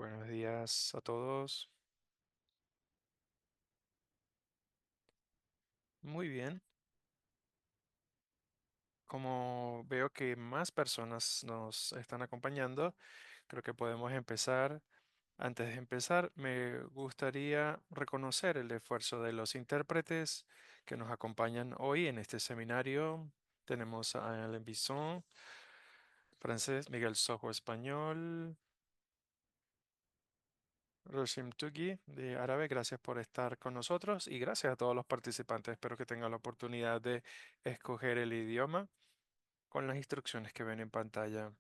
Buenos días a todos. Muy bien. Como veo que más personas nos están acompañando, creo que podemos empezar. Antes de empezar, me gustaría reconocer el esfuerzo de los intérpretes que nos acompañan hoy en este seminario. Tenemos a Alain Bisson, francés, Miguel Sojo, español, Roshim Tugui, de árabe. Gracias por estar con nosotros y gracias a todos los participantes. Espero que tengan la oportunidad de escoger el idioma con las instrucciones que ven en pantalla,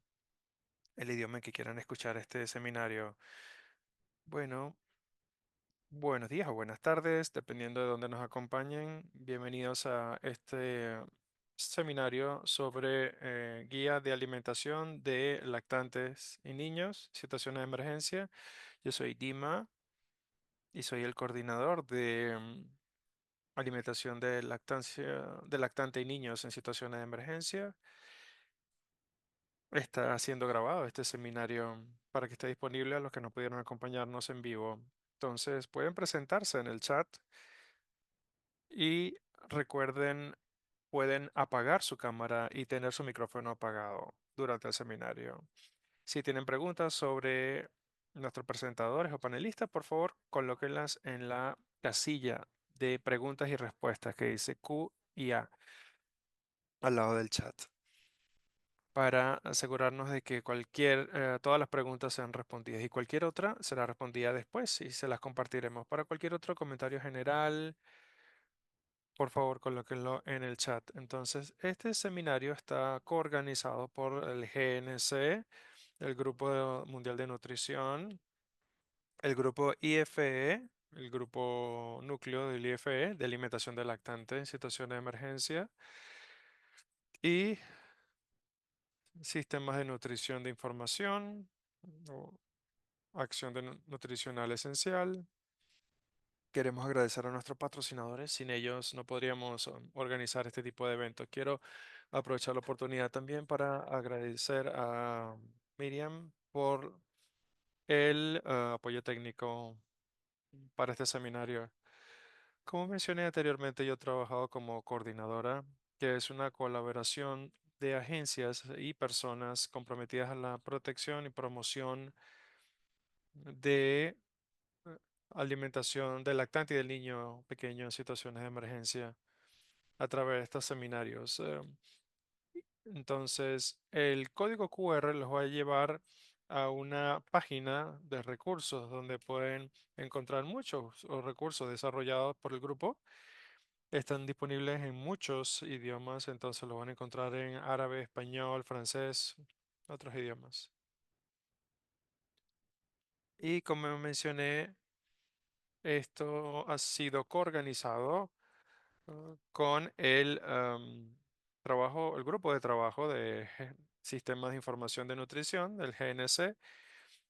el idioma en que quieran escuchar este seminario. Bueno, buenos días o buenas tardes, dependiendo de dónde nos acompañen. Bienvenidos a este seminario sobre guía de alimentación de lactantes y niños, situaciones de emergencia. Yo soy Dima y soy el coordinador de alimentación de lactancia, de lactante y niños en situaciones de emergencia. Está siendo grabado este seminario para que esté disponible a los que no pudieron acompañarnos en vivo. Entonces, pueden presentarse en el chat y recuerden, pueden apagar su cámara y tener su micrófono apagado durante el seminario. Si tienen preguntas sobre nuestros presentadores o panelistas, por favor, colóquenlas en la casilla de preguntas y respuestas que dice Q y A al lado del chat, para asegurarnos de que todas las preguntas sean respondidas y cualquier otra será respondida después y se las compartiremos. Para cualquier otro comentario general, por favor, colóquenlo en el chat. Entonces, este seminario está coorganizado por el GNC, el Grupo Mundial de Nutrición, el grupo IFE, el grupo núcleo del IFE, de alimentación de lactante en situaciones de emergencia, y sistemas de nutrición de información, o acción nutricional esencial. Queremos agradecer a nuestros patrocinadores. Sin ellos no podríamos organizar este tipo de eventos. Quiero aprovechar la oportunidad también para agradecer a Miriam por el apoyo técnico para este seminario. Como mencioné anteriormente, yo he trabajado como coordinadora, que es una colaboración de agencias y personas comprometidas a la protección y promoción de alimentación del lactante y del niño pequeño en situaciones de emergencia a través de estos seminarios. Entonces, el código QR los va a llevar a una página de recursos donde pueden encontrar muchos recursos desarrollados por el grupo. Están disponibles en muchos idiomas, entonces lo van a encontrar en árabe, español, francés, otros idiomas. Y como mencioné, esto ha sido coorganizado con el grupo de trabajo de Sistemas de Información de Nutrición, del GNC,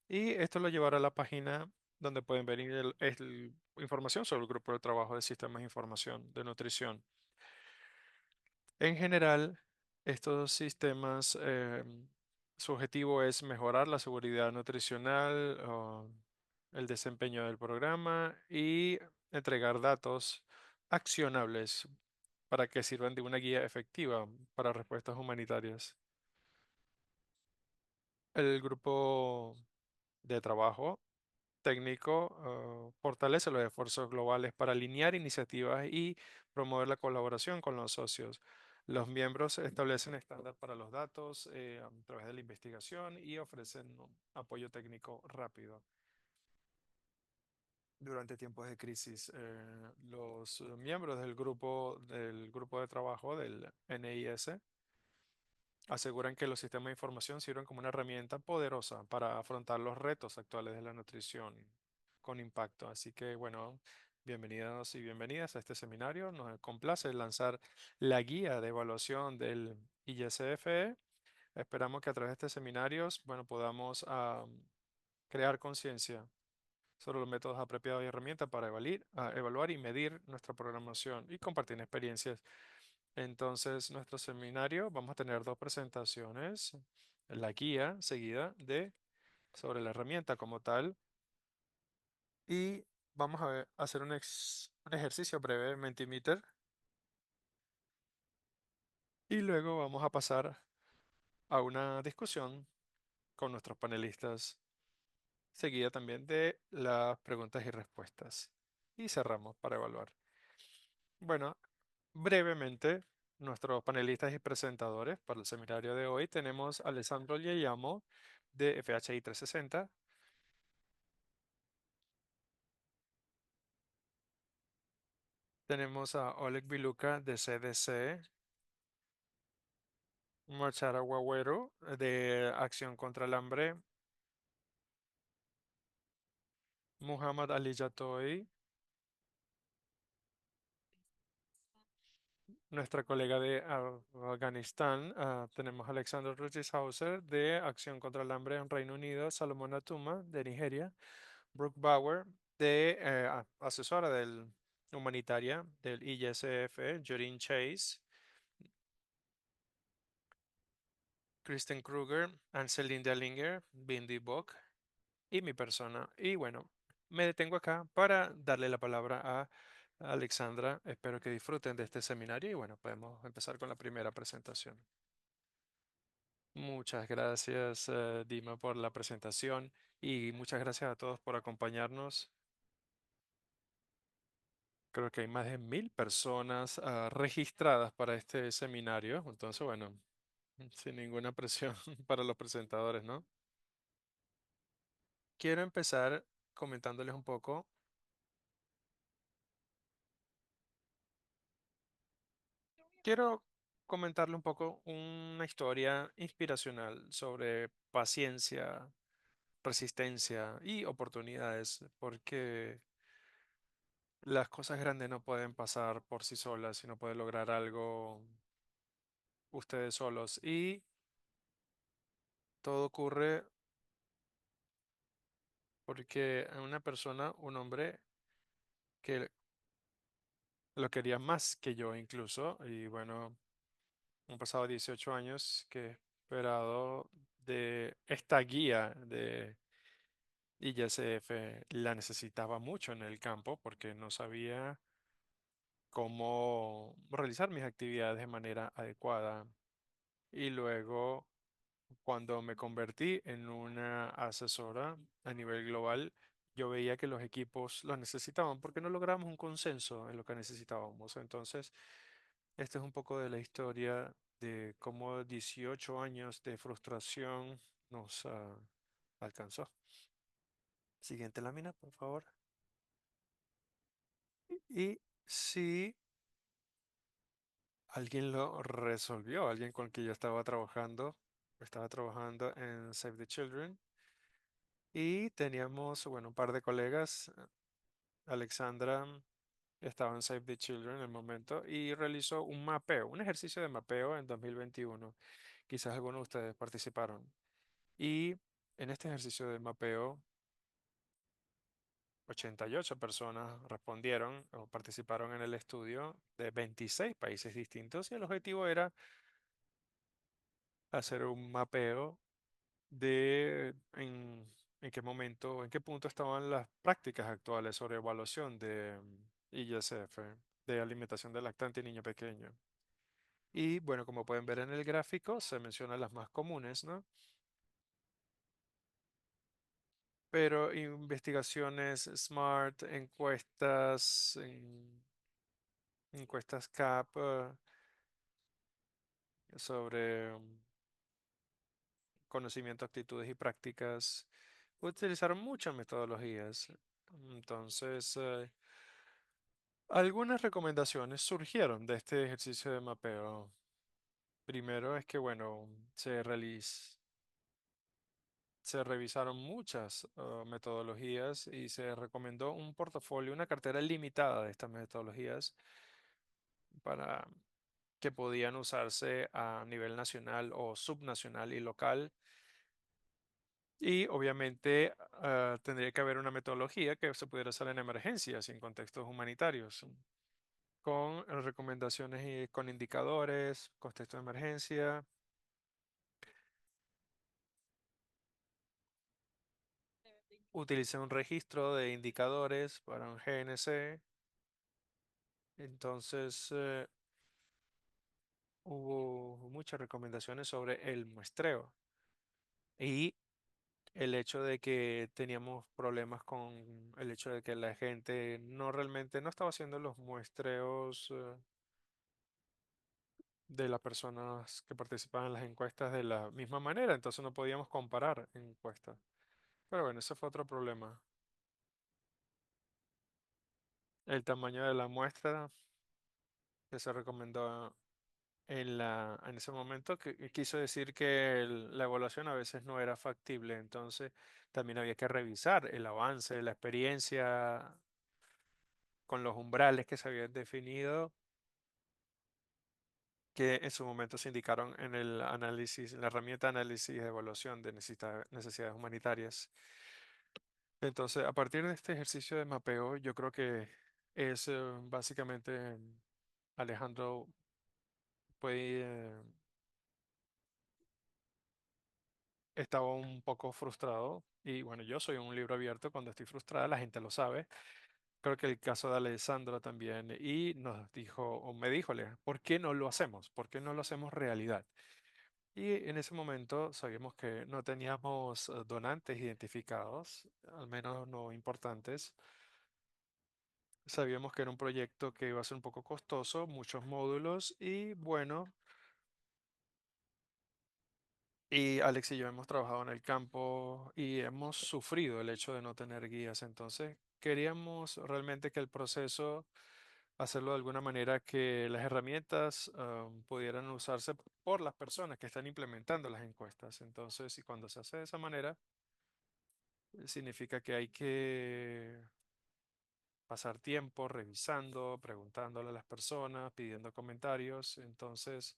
y esto lo llevará a la página donde pueden ver información sobre el grupo de trabajo de Sistemas de Información de Nutrición. En general, estos sistemas, su objetivo es mejorar la seguridad nutricional, o el desempeño del programa y entregar datos accionables para que sirvan de una guía efectiva para respuestas humanitarias. El grupo de trabajo técnico fortalece los esfuerzos globales para alinear iniciativas y promover la colaboración con los socios. Los miembros establecen estándar para los datos a través de la investigación y ofrecen un apoyo técnico rápido. Durante tiempos de crisis, los miembros del grupo de trabajo del NIS aseguran que los sistemas de información sirven como una herramienta poderosa para afrontar los retos actuales de la nutrición con impacto. Así que, bueno, bienvenidos y bienvenidas a este seminario. Nos complace lanzar la guía de evaluación del ISFE. Esperamos que a través de este seminario, bueno, podamos crear conciencia sobre los métodos apropiados y herramientas para evaluar y medir nuestra programación y compartir experiencias. Entonces, nuestro seminario, vamos a tener dos presentaciones, la guía seguida de sobre la herramienta como tal y vamos a hacer un ejercicio breve de Mentimeter y luego vamos a pasar a una discusión con nuestros panelistas, seguida también de las preguntas y respuestas. Y cerramos para evaluar. Bueno, brevemente, nuestros panelistas y presentadores para el seminario de hoy tenemos a Alessandro Lieyamo de FHI 360, tenemos a Oleg Viluca de CDC, Machara Guagüero de Acción contra el Hambre, Muhammad Ali Yatoy, nuestra colega de Afganistán, tenemos a Alexander Ruchishauser de Acción contra el Hambre en Reino Unido, Salomón Atuma de Nigeria, Brooke Bauer de asesora humanitaria del ISF, Joreen Chase, Kristen Kruger, Anselin Linger, Bindi Bok y mi persona. Y bueno, me detengo acá para darle la palabra a Alexandra. Espero que disfruten de este seminario y bueno, podemos empezar con la primera presentación. Muchas gracias, Dima, por la presentación y muchas gracias a todos por acompañarnos. Creo que hay más de 1000 personas registradas para este seminario, entonces bueno, sin ninguna presión para los presentadores, ¿no? Quiero empezar comentándoles un poco. Quiero comentarle un poco una historia inspiracional sobre paciencia, resistencia y oportunidades, porque las cosas grandes no pueden pasar por sí solas, sino pueden lograr algo ustedes solos. Y todo ocurre porque una persona, un hombre que lo quería más que yo incluso, y bueno, han pasado 18 años que he esperado de esta guía de ISF, la necesitaba mucho en el campo porque no sabía cómo realizar mis actividades de manera adecuada. Y luego, cuando me convertí en una asesora a nivel global, yo veía que los equipos lo necesitaban porque no logramos un consenso en lo que necesitábamos. Entonces, este es un poco de la historia de cómo 18 años de frustración nos alcanzó. Siguiente lámina, por favor. Y si alguien lo resolvió, alguien con quien yo estaba trabajando en Save the Children y teníamos, bueno, un par de colegas. Alexandra estaba en Save the Children en el momento y realizó un mapeo, un ejercicio de mapeo en 2021. Quizás algunos de ustedes participaron. Y en este ejercicio de mapeo, 88 personas respondieron o participaron en el estudio de 26 países distintos y el objetivo era hacer un mapeo de en qué momento, en qué punto estaban las prácticas actuales sobre evaluación de ISF, de alimentación de lactante y niño pequeño. Y bueno, como pueden ver en el gráfico, se mencionan las más comunes, ¿no? Pero investigaciones SMART, encuestas CAP sobre conocimiento, actitudes y prácticas, utilizaron muchas metodologías. Entonces, algunas recomendaciones surgieron de este ejercicio de mapeo. Primero es que, bueno, se revisaron muchas metodologías y se recomendó un portafolio, una cartera limitada de estas metodologías para que podían usarse a nivel nacional o subnacional y local. Y obviamente tendría que haber una metodología que se pudiera usar en emergencias y en contextos humanitarios, con recomendaciones y con indicadores, contexto de emergencia. utilicé un registro de indicadores para un GNC. Entonces, hubo muchas recomendaciones sobre el muestreo y el hecho de que teníamos problemas con el hecho de que la gente no realmente no estaba haciendo los muestreos de las personas que participaban en las encuestas de la misma manera, entonces no podíamos comparar encuestas. Pero bueno, ese fue otro problema. El tamaño de la muestra que se recomendó en ese momento, que quiso decir que la evaluación a veces no era factible, entonces también había que revisar el avance, la experiencia con los umbrales que se habían definido, que en su momento se indicaron en el análisis, en la herramienta de análisis de evaluación de necesidades humanitarias. Entonces, a partir de este ejercicio de mapeo, yo creo que es básicamente, Alejandro puede, estaba un poco frustrado y bueno, yo soy un libro abierto cuando estoy frustrada, la gente lo sabe. Creo que el caso de Alessandro también y nos dijo, o me dijo, ¿por qué no lo hacemos? ¿Por qué no lo hacemos realidad? Y en ese momento sabíamos que no teníamos donantes identificados, al menos no importantes. Sabíamos que era un proyecto que iba a ser un poco costoso, muchos módulos y bueno, y Alex y yo hemos trabajado en el campo y hemos sufrido el hecho de no tener guías. Entonces, queríamos realmente que el proceso, hacerlo de alguna manera que las herramientas pudieran usarse por las personas que están implementando las encuestas. Entonces, y cuando se hace de esa manera, significa que hay que pasar tiempo revisando, preguntándole a las personas, pidiendo comentarios. Entonces,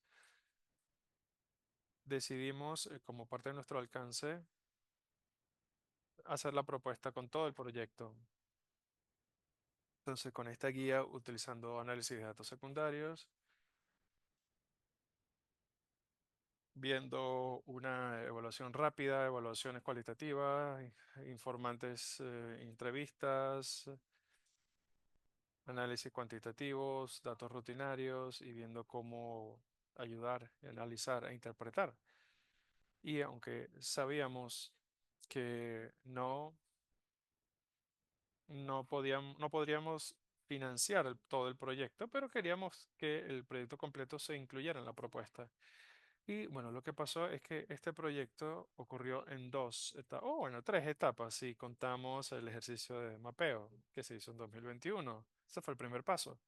decidimos, como parte de nuestro alcance, hacer la propuesta con todo el proyecto. Entonces, con esta guía, utilizando análisis de datos secundarios, viendo una evaluación rápida, evaluaciones cualitativas, informantes, entrevistas, análisis cuantitativos, datos rutinarios y viendo cómo ayudar, analizar e interpretar. Y aunque sabíamos que no podríamos financiar todo el proyecto, pero queríamos que el proyecto completo se incluyera en la propuesta. Y bueno, lo que pasó es que este proyecto ocurrió en dos etapas, o bueno, tres etapas, si contamos el ejercicio de mapeo que se hizo en 2021. Ese fue el primer paso,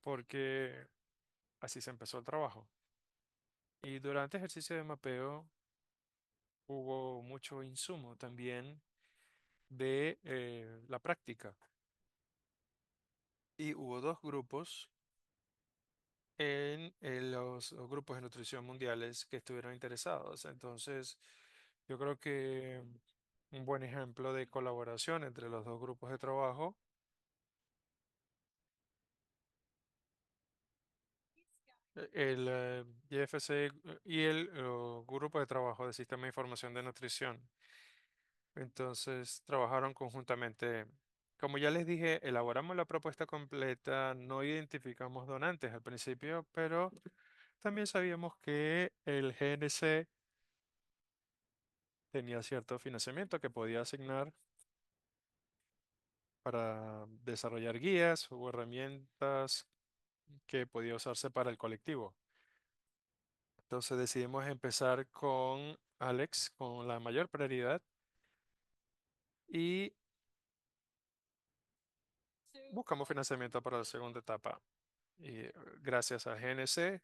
porque así se empezó el trabajo. Y durante el ejercicio de mapeo hubo mucho insumo también de la práctica. Y hubo dos grupos en los grupos de nutrición mundiales que estuvieron interesados. Entonces, yo creo que un buen ejemplo de colaboración entre los dos grupos de trabajo, el IFC y el grupo de trabajo de Sistema de Información de Nutrición. Entonces, trabajaron conjuntamente. Como ya les dije, elaboramos la propuesta completa, no identificamos donantes al principio, pero también sabíamos que el GNC tenía cierto financiamiento que podía asignar para desarrollar guías o herramientas que podía usarse para el colectivo. Entonces decidimos empezar con Alex con la mayor prioridad y buscamos financiamiento para la segunda etapa. Y gracias a GNC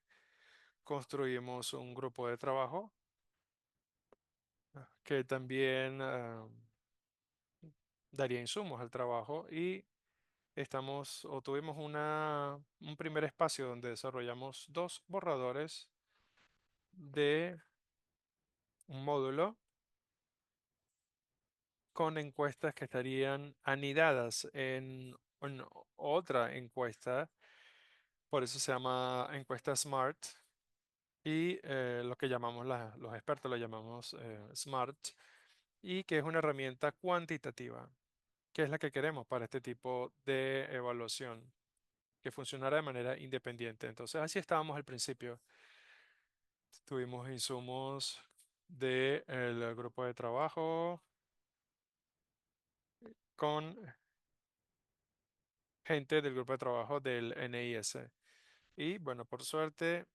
construimos un grupo de trabajo que también daría insumos al trabajo y estamos o tuvimos un primer espacio donde desarrollamos dos borradores de un módulo con encuestas que estarían anidadas en otra encuesta, por eso se llama encuesta SMART, y lo que llamamos los expertos lo llamamos SMART, y que es una herramienta cuantitativa, que es la que queremos para este tipo de evaluación, que funcionara de manera independiente. Entonces, así estábamos al principio. Tuvimos insumos del grupo de trabajo con gente del grupo de trabajo del NIS. Y bueno, por suerte,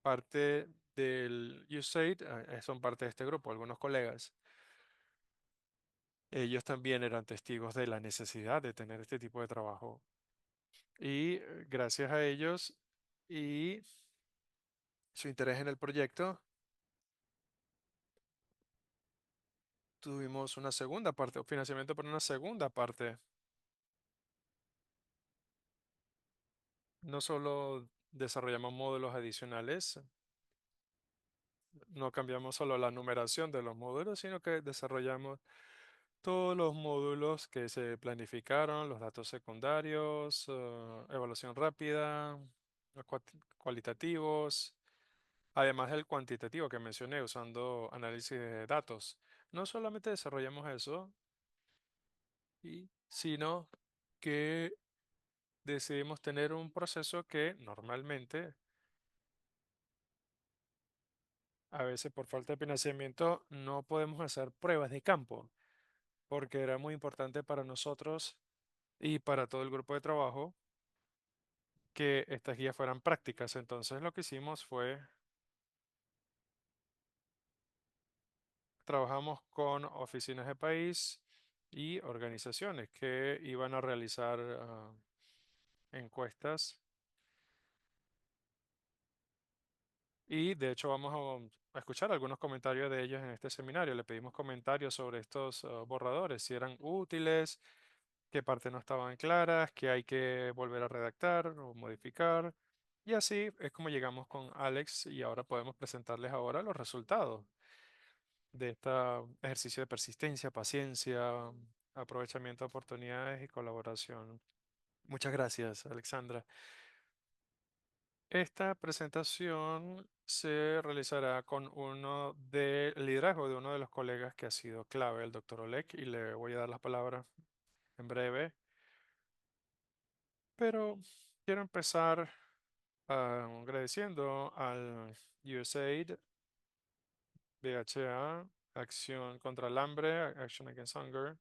parte del USAID son parte de este grupo, algunos colegas. Ellos también eran testigos de la necesidad de tener este tipo de trabajo. Y gracias a ellos y su interés en el proyecto, tuvimos una segunda parte, o financiamiento para una segunda parte. No solo desarrollamos módulos adicionales, no cambiamos solo la numeración de los módulos, sino que desarrollamos todos los módulos que se planificaron, los datos secundarios, evaluación rápida, los cualitativos, además del cuantitativo que mencioné usando análisis de datos. No solamente desarrollamos eso, sino que decidimos tener un proceso que normalmente, a veces por falta de financiamiento, no podemos hacer pruebas de campo, porque era muy importante para nosotros y para todo el grupo de trabajo que estas guías fueran prácticas. Entonces lo que hicimos fue, trabajamos con oficinas de país y organizaciones que iban a realizar encuestas. Y de hecho vamos a escuchar algunos comentarios de ellos en este seminario. Le pedimos comentarios sobre estos borradores, si eran útiles, qué partes no estaban claras, qué hay que volver a redactar o modificar. Y así es como llegamos con Alex y ahora podemos presentarles ahora los resultados de este ejercicio de persistencia, paciencia, aprovechamiento de oportunidades y colaboración. Muchas gracias, Alexandra. Esta presentación se realizará con uno de liderazgo de uno de los colegas que ha sido clave, el doctor Oleg, y le voy a dar las palabras en breve. Pero quiero empezar agradeciendo al USAID, BHA, Acción contra el Hambre, Action Against Hunger,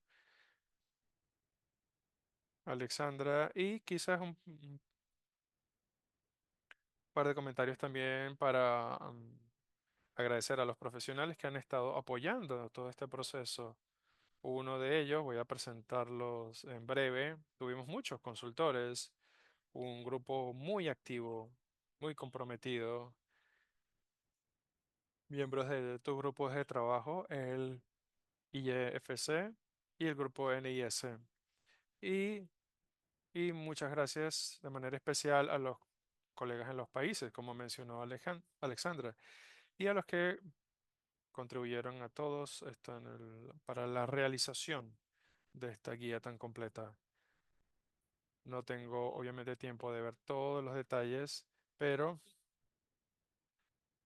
Alexandra, y quizás un par de comentarios también para agradecer a los profesionales que han estado apoyando todo este proceso. Uno de ellos, voy a presentarlos en breve. Tuvimos muchos consultores, un grupo muy activo, muy comprometido, miembros de tus grupos de trabajo, el IEFC y el grupo NIS. Y, y muchas gracias de manera especial a los colegas en los países, como mencionó Alexandra, y a los que contribuyeron a todos esto para la realización de esta guía tan completa. No tengo obviamente tiempo de ver todos los detalles, pero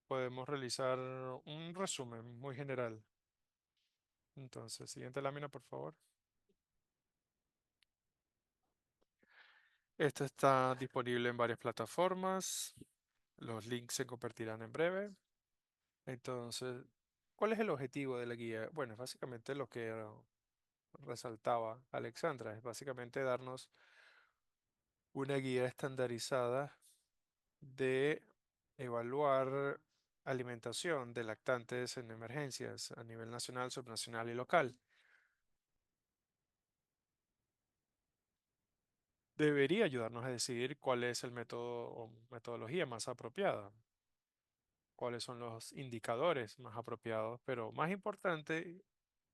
podemos realizar un resumen muy general. Entonces, siguiente lámina, por favor. Esto está disponible en varias plataformas. Los links se compartirán en breve. Entonces, ¿cuál es el objetivo de la guía? Bueno, es básicamente lo que resaltaba Alexandra, es básicamente darnos una guía estandarizada de evaluar alimentación de lactantes en emergencias a nivel nacional, subnacional y local. Debería ayudarnos a decidir cuál es el método o metodología más apropiada, cuáles son los indicadores más apropiados, pero más importante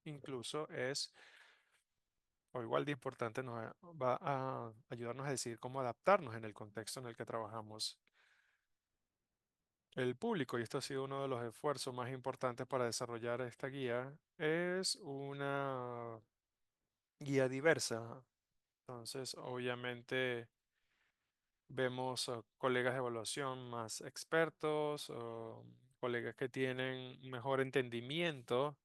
incluso es, o igual de importante, va a ayudarnos a decidir cómo adaptarnos en el contexto en el que trabajamos. El público, y esto ha sido uno de los esfuerzos más importantes para desarrollar esta guía, es una guía diversa. Entonces, obviamente, vemos colegas de evaluación más expertos, o colegas que tienen mejor entendimiento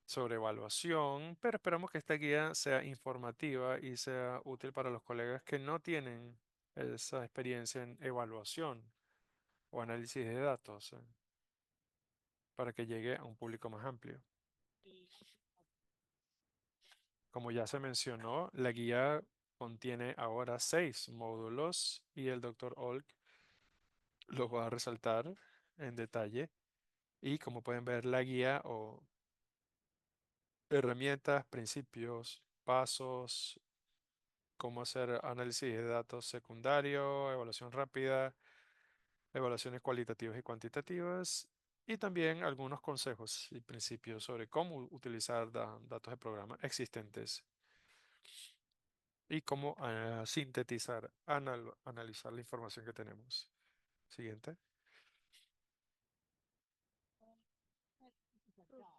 sobre evaluación, pero esperamos que esta guía sea informativa y sea útil para los colegas que no tienen esa experiencia en evaluación o análisis de datos, para que llegue a un público más amplio. Como ya se mencionó, la guía contiene ahora 6 módulos y el Dr. Olk los va a resaltar en detalle. Y como pueden ver, la guía o herramientas, principios, pasos, cómo hacer análisis de datos secundario, evaluación rápida, evaluaciones cualitativas y cuantitativas, y también algunos consejos y principios sobre cómo utilizar datos de programa existentes y cómo sintetizar, analizar la información que tenemos. Siguiente.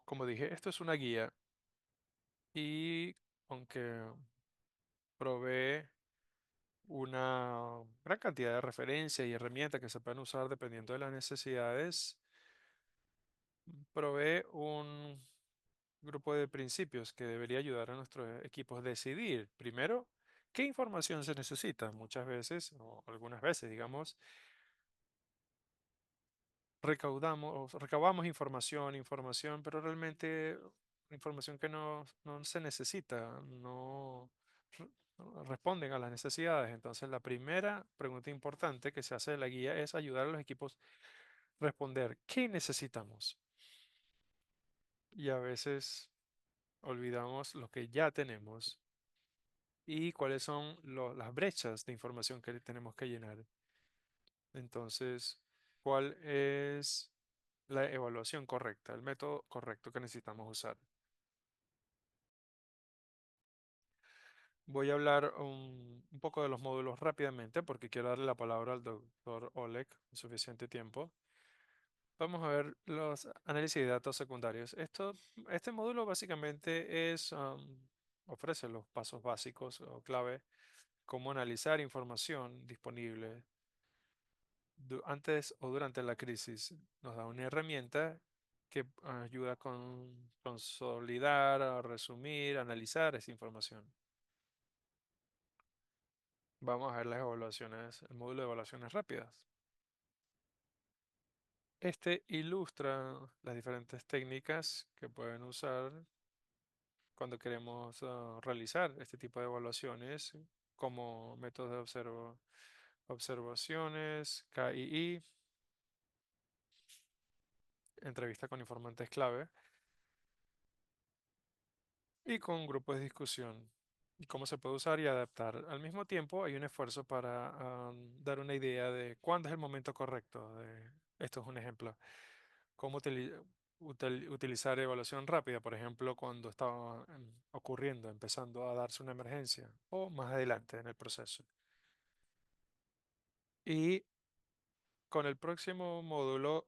Como dije, esto es una guía y aunque provee una gran cantidad de referencias y herramientas que se pueden usar dependiendo de las necesidades, provee un grupo de principios que debería ayudar a nuestros equipos a decidir, primero, qué información se necesita. Muchas veces, o algunas veces, digamos, recabamos información, pero realmente información que no se necesita, no responden a las necesidades. Entonces, la primera pregunta importante que se hace de la guía es ayudar a los equipos a responder qué necesitamos. Y a veces olvidamos lo que ya tenemos y cuáles son las brechas de información que tenemos que llenar. Entonces, ¿cuál es la evaluación correcta, el método correcto que necesitamos usar? Voy a hablar un poco de los módulos rápidamente porque quiero darle la palabra al doctor Oleg en suficiente tiempo. Vamos a ver los análisis de datos secundarios. Este módulo básicamente ofrece los pasos básicos o clave, cómo analizar información disponible antes o durante la crisis. Nos da una herramienta que ayuda con consolidar, a resumir, analizar esa información. Vamos a ver las evaluaciones, el módulo de evaluaciones rápidas. Este ilustra las diferentes técnicas que pueden usar cuando queremos realizar este tipo de evaluaciones, como métodos de observaciones, KII, entrevista con informantes clave y con grupos de discusión. Y cómo se puede usar y adaptar. Al mismo tiempo, hay un esfuerzo para dar una idea de cuándo es el momento correcto. Esto es un ejemplo. Cómo utilizar evaluación rápida, por ejemplo, cuando está ocurriendo, empezando a darse una emergencia o más adelante en el proceso. Y con el próximo módulo,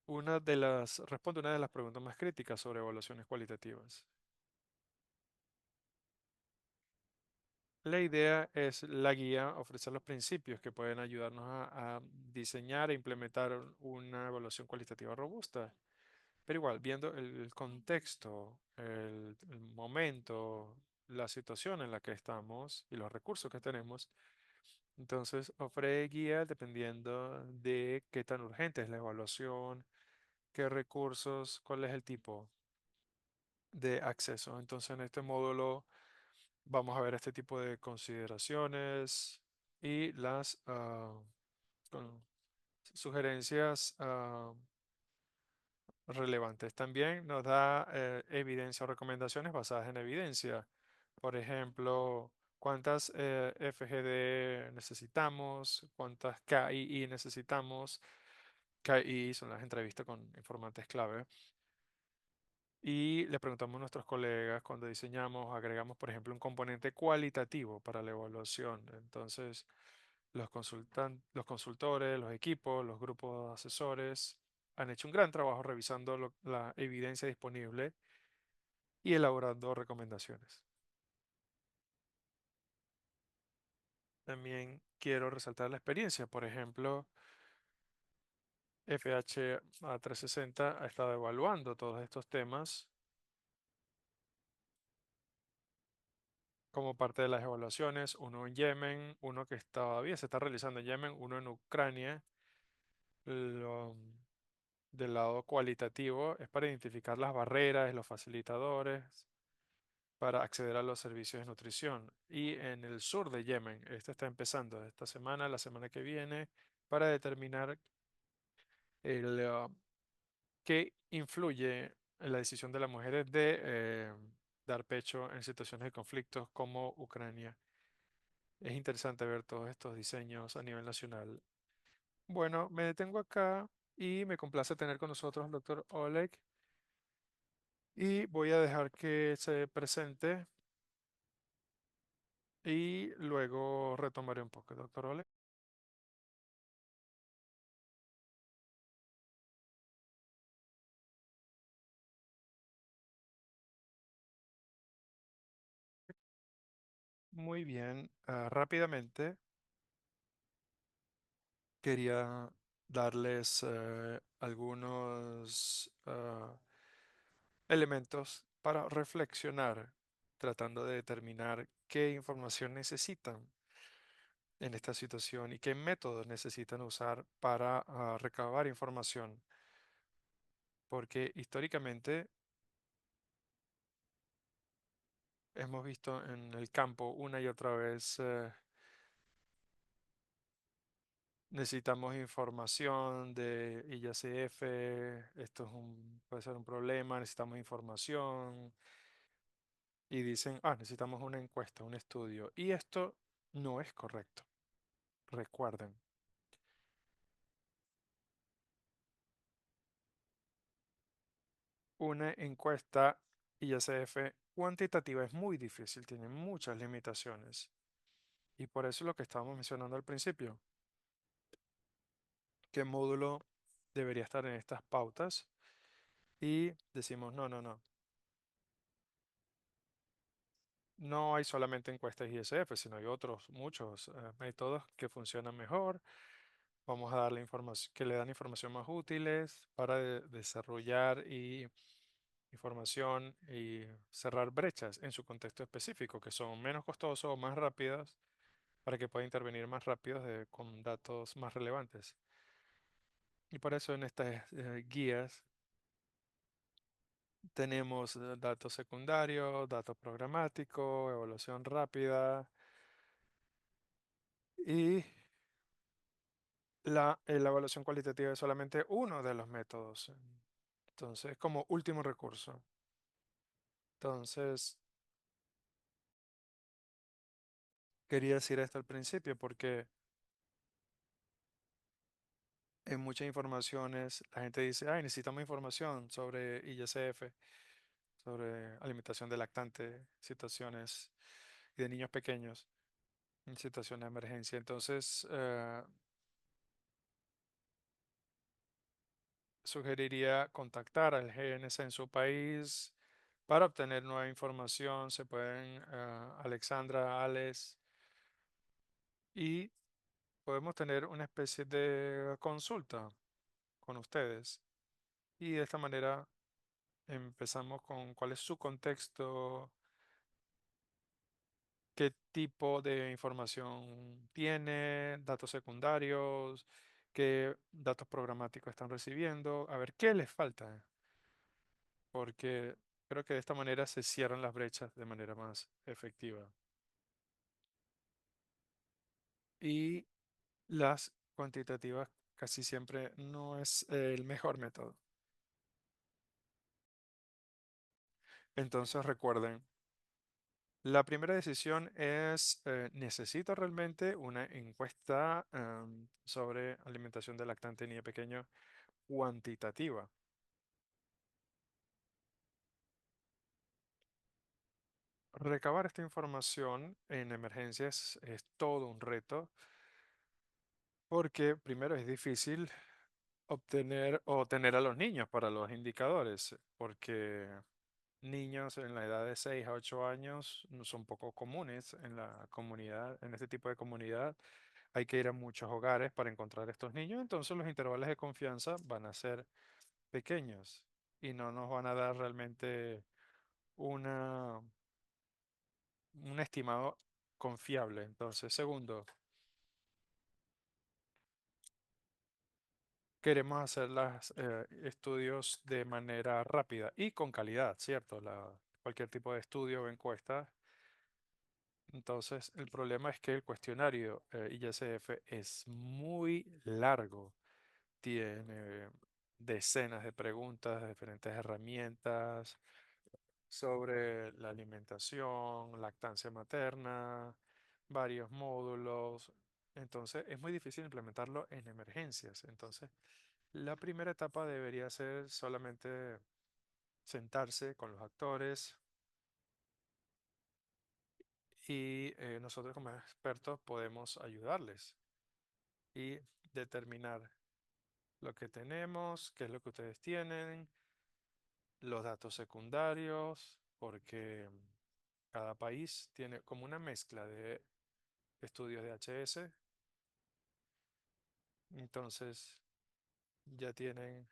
responde una de las preguntas más críticas sobre evaluaciones cualitativas. La idea es la guía, ofrecer los principios que pueden ayudarnos a diseñar e implementar una evaluación cualitativa robusta. Pero igual, viendo el contexto, el momento, la situación en la que estamos y los recursos que tenemos, entonces ofrece guía dependiendo de qué tan urgente es la evaluación, qué recursos, cuál es el tipo de acceso. Entonces, en este módulo vamos a ver este tipo de consideraciones y las con- sugerencias relevantes. También nos da evidencia o recomendaciones basadas en evidencia. Por ejemplo, cuántas FGD necesitamos, cuántas KII necesitamos. KII son las entrevistas con informantes clave. Y le preguntamos a nuestros colegas cuando diseñamos, agregamos, por ejemplo, un componente cualitativo para la evaluación. Entonces, los consultores, los equipos, los grupos de asesores han hecho un gran trabajo revisando la evidencia disponible y elaborando recomendaciones. También quiero resaltar la experiencia. Por ejemplo, FHA 360 ha estado evaluando todos estos temas como parte de las evaluaciones, uno en Yemen, uno que todavía se está realizando en Yemen, uno en Ucrania. Lo- del lado cualitativo es para identificar las barreras, los facilitadores para acceder a los servicios de nutrición. Y en el sur de Yemen, este está empezando esta semana, la semana que viene, para determinar qué influye en la decisión de las mujeres de dar pecho en situaciones de conflictos como Ucrania. Es interesante ver todos estos diseños a nivel nacional. Bueno, me detengo acá y me complace tener con nosotros al doctor Oleg y voy a dejar que se presente y luego retomaré un poco, doctor Oleg. Muy bien, rápidamente quería darles algunos elementos para reflexionar, tratando de determinar qué información necesitan en esta situación y qué métodos necesitan usar para recabar información, porque históricamente hemos visto en el campo una y otra vez, necesitamos información de IACF, esto es puede ser un problema, necesitamos información y dicen, necesitamos una encuesta, un estudio. Y esto no es correcto. Recuerden, una encuesta IACF cuantitativa es muy difícil, tiene muchas limitaciones. Y por eso lo que estábamos mencionando al principio, qué módulo debería estar en estas pautas. Y decimos, no, no, no. No hay solamente encuestas ISF, sino hay otros muchos métodos que funcionan mejor. Vamos a darle información, que le dan información más útiles para desarrollar información y cerrar brechas en su contexto específico, que son menos costosos o más rápidas para que pueda intervenir más rápido con datos más relevantes. Y por eso en estas guías tenemos datos secundarios, datos programáticos, evaluación rápida y la evaluación cualitativa es solamente uno de los métodos. Entonces, como último recurso. Entonces, quería decir esto al principio porque en muchas informaciones la gente dice, necesitamos información sobre ISF, sobre alimentación de lactante, situaciones y de niños pequeños en situaciones de emergencia. Entonces, sugeriría contactar al GNC en su país para obtener nueva información. Se pueden, Alexandra, Alex, y podemos tener una especie de consulta con ustedes. Y de esta manera empezamos con cuál es su contexto, qué tipo de información tiene, datos secundarios, qué datos programáticos están recibiendo, a ver qué les falta, porque creo que de esta manera se cierran las brechas de manera más efectiva. Y las cuantitativas casi siempre no es el mejor método. Entonces recuerden, la primera decisión es, ¿necesito realmente una encuesta sobre alimentación de lactante niño pequeño cuantitativa? Recabar esta información en emergencias es todo un reto porque primero es difícil obtener o tener a los niños para los indicadores, porque niños en la edad de 6 a 8 años no son poco comunes en la comunidad, en este tipo de comunidad. hay que ir a muchos hogares para encontrar estos niños, entonces los intervalos de confianza van a ser pequeños y no nos van a dar realmente una, un estimado confiable. Entonces, segundo, queremos hacer los estudios de manera rápida y con calidad, ¿cierto? Cualquier tipo de estudio o encuesta. Entonces, el problema es que el cuestionario ISF es muy largo. Tiene decenas de preguntas, diferentes herramientas sobre la alimentación, lactancia materna, varios módulos. Entonces, es muy difícil implementarlo en emergencias. Entonces, la primera etapa debería ser solamente sentarse con los actores y nosotros como expertos podemos ayudarles y determinar lo que tenemos, qué es lo que ustedes tienen, los datos secundarios, porque cada país tiene como una mezcla de estudios de HS, entonces ya tienen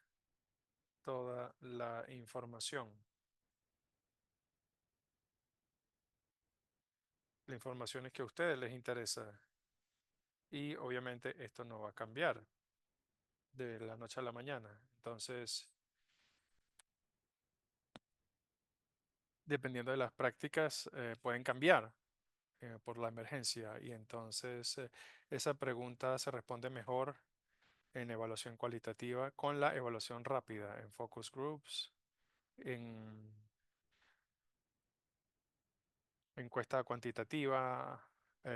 toda la información. La información es que a ustedes les interesa y obviamente esto no va a cambiar de la noche a la mañana. Entonces, dependiendo de las prácticas, pueden cambiar por la emergencia y entonces esa pregunta se responde mejor en evaluación cualitativa con la evaluación rápida en focus groups, en encuesta cuantitativa.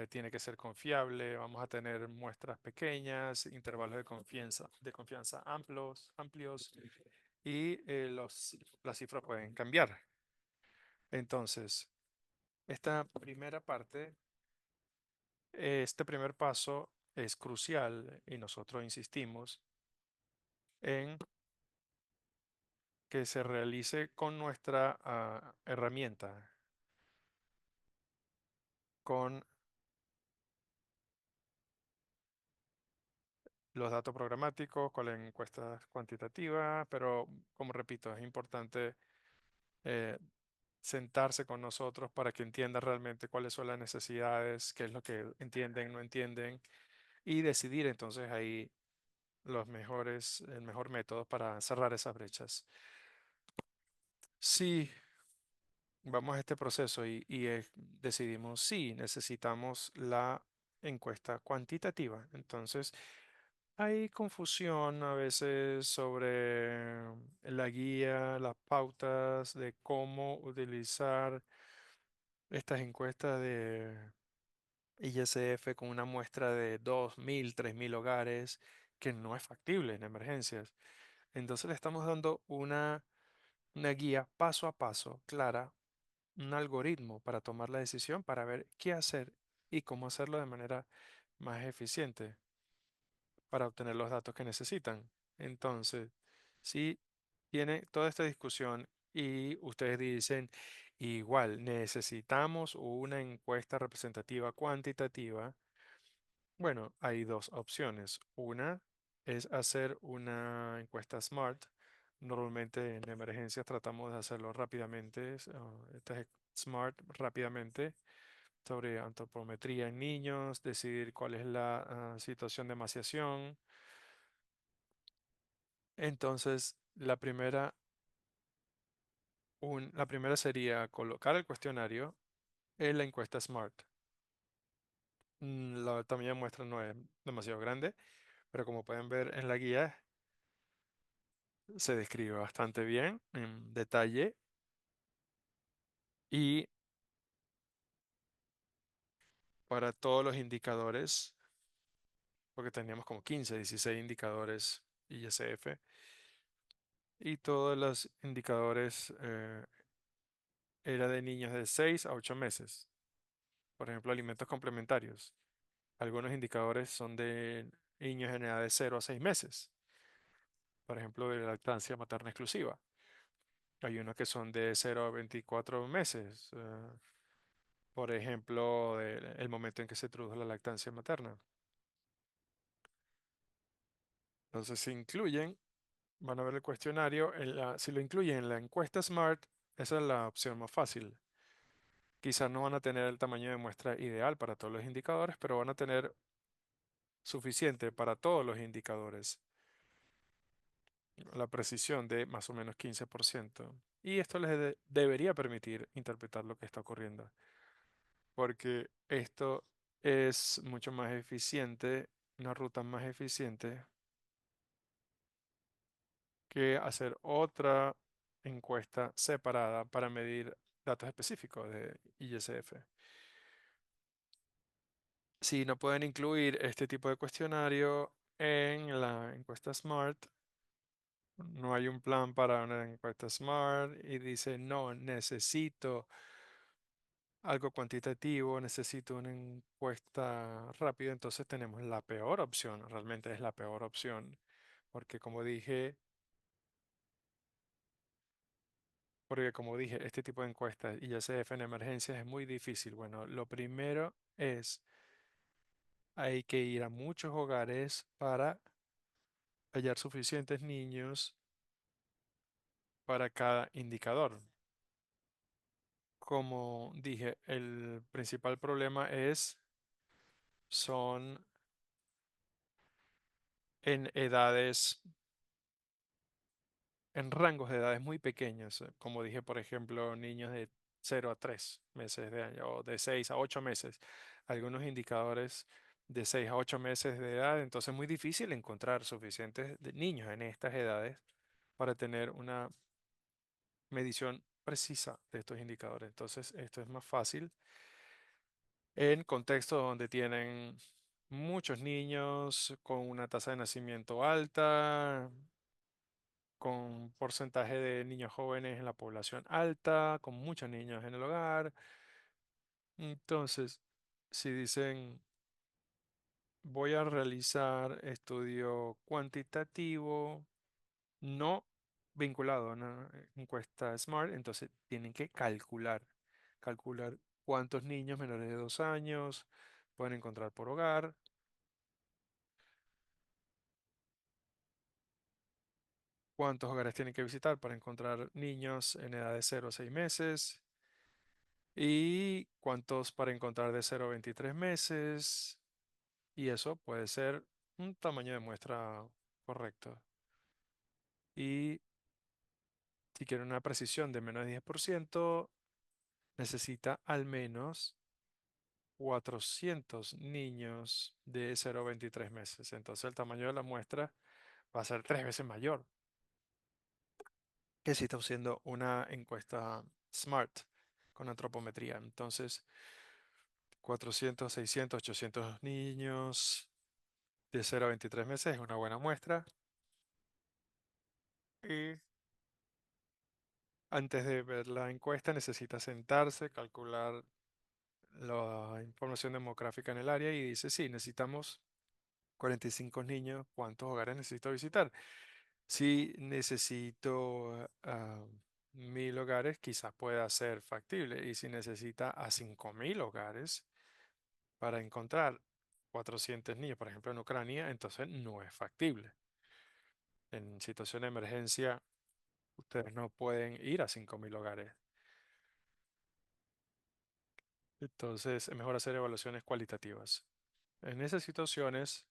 Tiene que ser confiable, vamos a tener muestras pequeñas, intervalos de confianza amplios y las cifras pueden cambiar. Entonces, esta primera parte, este primer paso es crucial y nosotros insistimos en que se realice con nuestra herramienta, con los datos programáticos, con la encuesta cuantitativa, pero como repito, es importante eh, sentarse con nosotros para que entienda realmente cuáles son las necesidades, qué es lo que entienden, no entienden, y decidir entonces ahí el mejor método para cerrar esas brechas. Si vamos a este proceso y decidimos si necesitamos la encuesta cuantitativa, entonces hay confusión a veces sobre la guía, las pautas de cómo utilizar estas encuestas de ISF con una muestra de 2.000, 3.000 hogares, que no es factible en emergencias. Entonces le estamos dando una guía paso a paso, clara, un algoritmo para tomar la decisión, para ver qué hacer y cómo hacerlo de manera más eficiente para obtener los datos que necesitan. Entonces, si tiene toda esta discusión y ustedes dicen, igual, necesitamos una encuesta representativa cuantitativa, bueno, hay dos opciones. Una es hacer una encuesta SMART. Normalmente en emergencias tratamos de hacerlo rápidamente, esta es SMART rápidamente sobre antropometría en niños, decidir cuál es la situación de emaciación. Entonces, la primera sería colocar el cuestionario en la encuesta SMART. La tamaño de muestra no es demasiado grande, pero como pueden ver en la guía, se describe bastante bien en detalle y para todos los indicadores, porque teníamos como 15, 16 indicadores ISF y todos los indicadores era de niños de 6 a 8 meses. Por ejemplo, alimentos complementarios. Algunos indicadores son de niños en edad de 0 a 6 meses. Por ejemplo, de lactancia materna exclusiva. Hay unos que son de 0 a 24 meses. Por ejemplo, el momento en que se introdujo la lactancia materna. Entonces, si incluyen, van a ver el cuestionario, si lo incluyen en la encuesta SMART, esa es la opción más fácil. Quizás no van a tener el tamaño de muestra ideal para todos los indicadores, pero van a tener suficiente para todos los indicadores, la precisión de más o menos 15%. Y esto les debería permitir interpretar lo que está ocurriendo, porque esto es mucho más eficiente, una ruta más eficiente que hacer otra encuesta separada para medir datos específicos de ISF. Si no pueden incluir este tipo de cuestionario en la encuesta SMART, no hay un plan para una encuesta SMART y dice, no, necesito algo cuantitativo, necesito una encuesta rápida, entonces tenemos la peor opción, realmente es la peor opción, porque como dije, este tipo de encuestas y ISF en emergencias es muy difícil. Bueno, lo primero es, hay que ir a muchos hogares para hallar suficientes niños para cada indicador. Como dije, el principal problema son en edades, en rangos de edades muy pequeños. Como dije, por ejemplo, niños de 0 a 3 meses de año o de 6 a 8 meses. Algunos indicadores de 6 a 8 meses de edad, entonces es muy difícil encontrar suficientes niños en estas edades para tener una medición precisa de estos indicadores. Entonces, esto es más fácil en contextos donde tienen muchos niños con una tasa de nacimiento alta, con porcentaje de niños jóvenes en la población alta, con muchos niños en el hogar. Entonces, si dicen, voy a realizar estudio cuantitativo, no vinculado a una encuesta SMART, entonces tienen que calcular cuántos niños menores de 2 años pueden encontrar por hogar, cuántos hogares tienen que visitar para encontrar niños en edad de 0 a 6 meses y cuántos para encontrar de 0 a 23 meses. Y eso puede ser un tamaño de muestra correcto. Y si quiere una precisión de menos de 10%, necesita al menos 400 niños de 0 a 23 meses. Entonces el tamaño de la muestra va a ser 3 veces mayor que si está haciendo una encuesta SMART con antropometría. Entonces, 400, 600, 800 niños de 0 a 23 meses es una buena muestra. Y antes de ver la encuesta necesita sentarse, calcular la información demográfica en el área y dice, sí, necesitamos 45 niños, ¿cuántos hogares necesito visitar? Si necesito 1.000 hogares, quizás pueda ser factible. Y si necesita a 5.000 hogares para encontrar 400 niños, por ejemplo, en Ucrania, entonces no es factible. En situación de emergencia, ustedes no pueden ir a 5.000 hogares. Entonces, es mejor hacer evaluaciones cualitativas. En esas situaciones,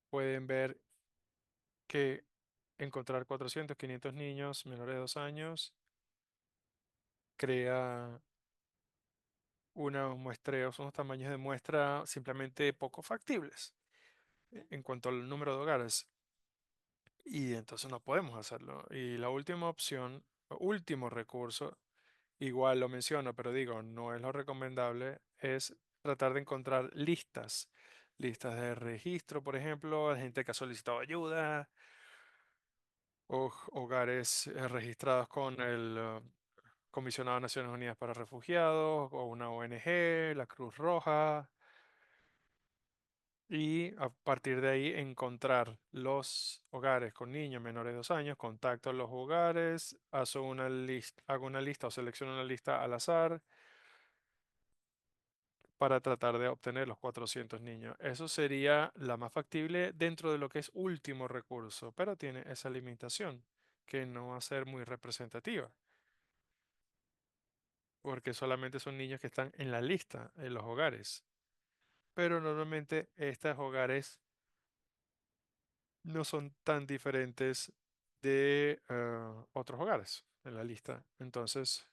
pueden ver que encontrar 400, 500 niños menores de 2 años crea unos muestreos, unos tamaños de muestra simplemente poco factibles en cuanto al número de hogares. Y entonces no podemos hacerlo. Y la última opción, último recurso, igual lo menciono, pero digo, no es lo recomendable, es tratar de encontrar listas de registro, por ejemplo, de gente que ha solicitado ayuda, o hogares registrados con el Comisionado de Naciones Unidas para Refugiados, o una ONG, la Cruz Roja, y a partir de ahí encontrar los hogares con niños menores de 2 años, contacto a los hogares, hago una lista o selecciono una lista al azar para tratar de obtener los 400 niños. Eso sería la más factible dentro de lo que es último recurso, pero tiene esa limitación que no va a ser muy representativa, porque solamente son niños que están en la lista en los hogares. Pero normalmente estos hogares no son tan diferentes de otros hogares en la lista. Entonces,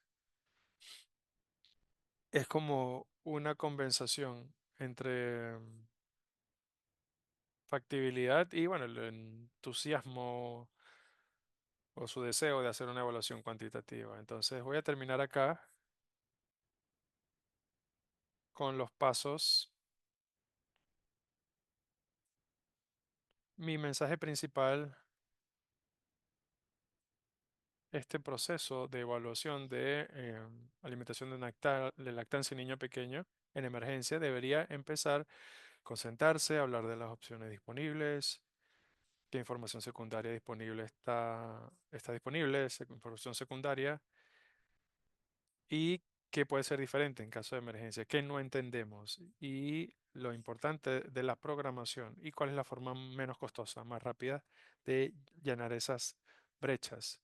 es como una compensación entre factibilidad y, bueno, el entusiasmo o su deseo de hacer una evaluación cuantitativa. Entonces, voy a terminar acá con los pasos. Mi mensaje principal, este proceso de evaluación de alimentación de lactancia en niño pequeño en emergencia debería empezar con sentarse, hablar de las opciones disponibles, qué información secundaria disponible está disponible, información secundaria, y qué puede ser diferente en caso de emergencia, qué no entendemos y lo importante de la programación y cuál es la forma menos costosa, más rápida de llenar esas brechas,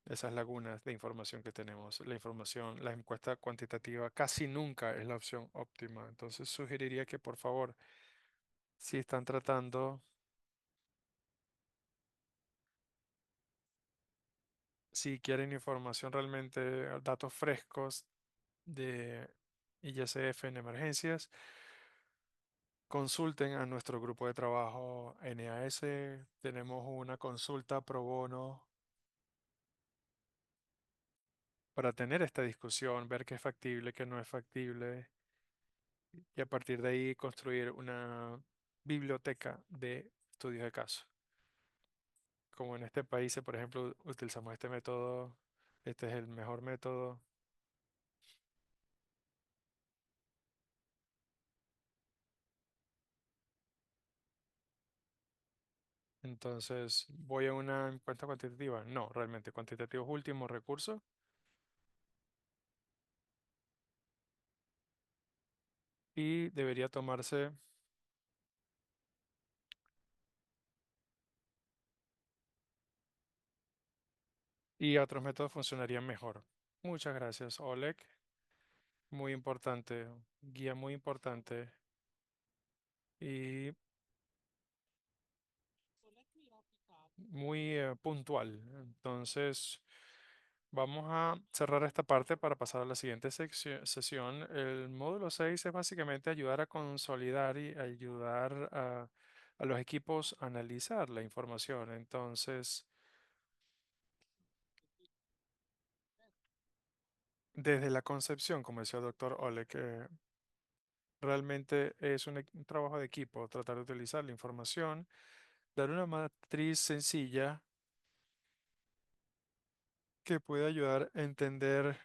esas lagunas de información que tenemos. La información, la encuesta cuantitativa casi nunca es la opción óptima. Entonces sugeriría que por favor, si están tratando, si quieren información realmente, datos frescos de ISF en emergencias, consulten a nuestro grupo de trabajo NAS. Tenemos una consulta pro bono para tener esta discusión, ver qué es factible, qué no es factible, y a partir de ahí construir una biblioteca de estudios de caso. Como en este país, por ejemplo, utilizamos este método, este es el mejor método. Entonces, ¿voy a una encuesta cuantitativa? No, realmente cuantitativo es último recurso y debería tomarse, y otros métodos funcionarían mejor. Muchas gracias, Oleg. Muy importante, guía muy importante y muy puntual. Entonces, vamos a cerrar esta parte para pasar a la siguiente sesión. El módulo 6 es básicamente ayudar a consolidar y ayudar a los equipos a analizar la información. Entonces, desde la concepción, como decía el doctor Oleg, realmente es un trabajo de equipo, tratar de utilizar la información, dar una matriz sencilla que puede ayudar a entender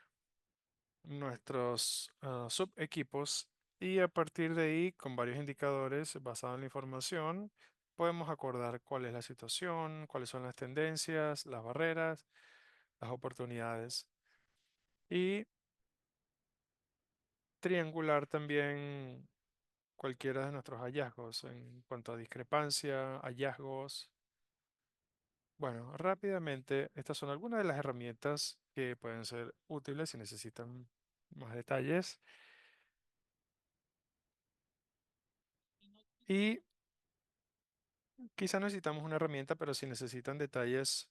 nuestros subequipos, y a partir de ahí, con varios indicadores basados en la información, podemos acordar cuál es la situación, cuáles son las tendencias, las barreras, las oportunidades, y triangular también cualquiera de nuestros hallazgos en cuanto a discrepancia, hallazgos. Bueno, rápidamente, estas son algunas de las herramientas que pueden ser útiles si necesitan más detalles. Y quizá necesitamos una herramienta, pero si necesitan detalles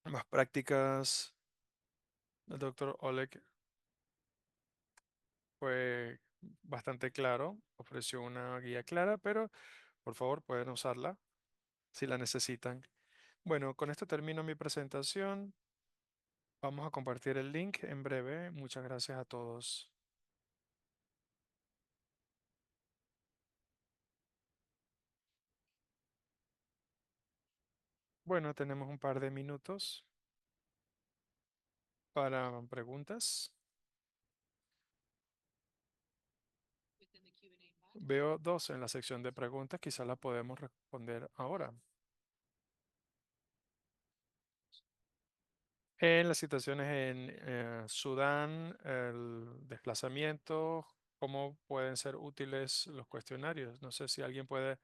más prácticas, el doctor Oleg fue bastante claro, ofreció una guía clara, pero por favor pueden usarla si la necesitan. Bueno, con esto termino mi presentación. Vamos a compartir el link en breve. Muchas gracias a todos. Bueno, tenemos un par de minutos para preguntas. Veo dos en la sección de preguntas, quizá la podemos responder ahora. En las situaciones en Sudán, el desplazamiento, ¿cómo pueden ser útiles los cuestionarios? No sé si alguien puede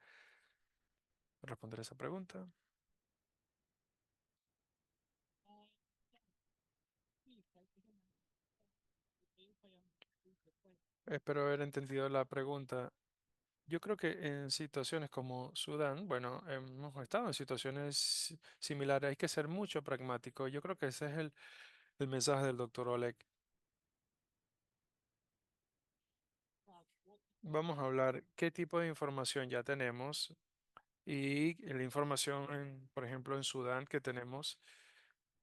responder esa pregunta. Espero haber entendido la pregunta. Yo creo que en situaciones como Sudán, bueno, hemos estado en situaciones similares, hay que ser mucho pragmático. Yo creo que ese es el mensaje del doctor Oleg. Vamos a hablar qué tipo de información ya tenemos y la información, por ejemplo, en Sudán que tenemos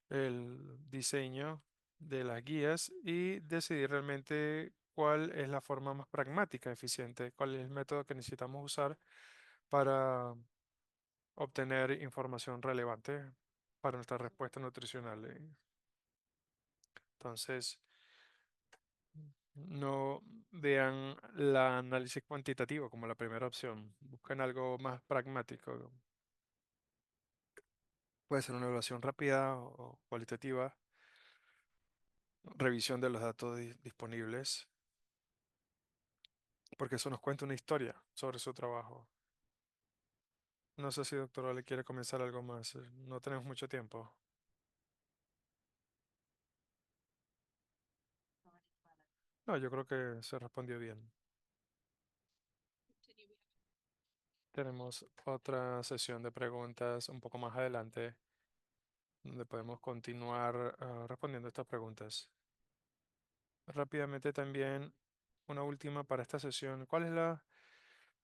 el diseño de las guías y decidir realmente cuál es la forma más pragmática, eficiente, cuál es el método que necesitamos usar para obtener información relevante para nuestra respuesta nutricional. Entonces, no vean la análisis cuantitativo como la primera opción. Busquen algo más pragmático. Puede ser una evaluación rápida o cualitativa, revisión de los datos disponibles, porque eso nos cuenta una historia sobre su trabajo. No sé si doctora le quiere comenzar algo más. No tenemos mucho tiempo. No, yo creo que se respondió bien. Tenemos otra sesión de preguntas un poco más adelante, donde podemos continuar respondiendo estas preguntas. Rápidamente también, una última para esta sesión. ¿Cuáles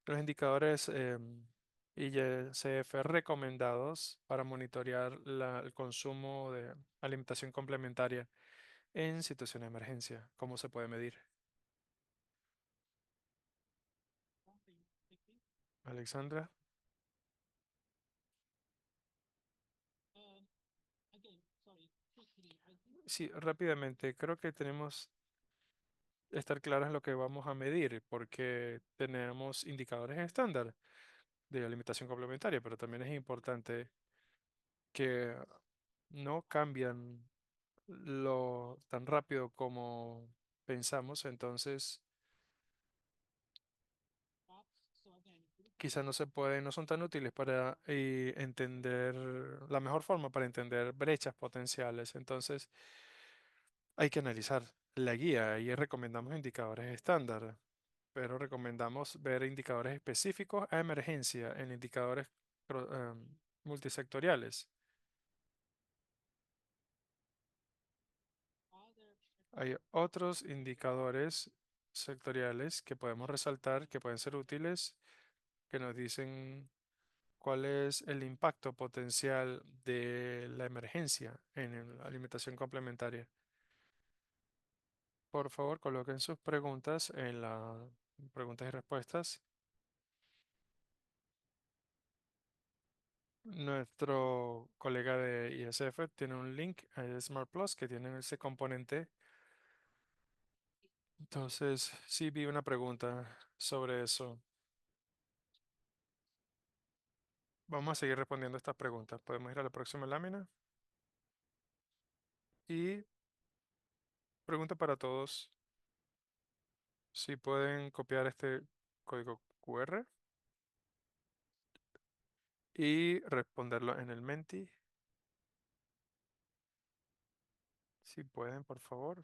los indicadores IGCF recomendados para monitorear el consumo de alimentación complementaria en situaciones de emergencia? ¿Cómo se puede medir? Alexandra. Sí, rápidamente. Creo que tenemos que estar claros en lo que vamos a medir, porque tenemos indicadores estándar de alimentación complementaria, pero también es importante que no cambian lo tan rápido como pensamos, entonces quizás no se pueden, no son tan útiles para entender la mejor forma para entender brechas potenciales. Entonces hay que analizar la guía y recomendamos indicadores estándar, pero recomendamos ver indicadores específicos a emergencia en indicadores multisectoriales. Hay otros indicadores sectoriales que podemos resaltar que pueden ser útiles, que nos dicen cuál es el impacto potencial de la emergencia en la alimentación complementaria. Por favor, coloquen sus preguntas en las preguntas y respuestas. Nuestro colega de ISF tiene un link a Smart Plus que tiene ese componente. Entonces, sí vi una pregunta sobre eso. Vamos a seguir respondiendo estas preguntas. Podemos ir a la próxima lámina. Y pregunta para todos si pueden copiar este código QR y responderlo en el Menti. Si pueden, por favor.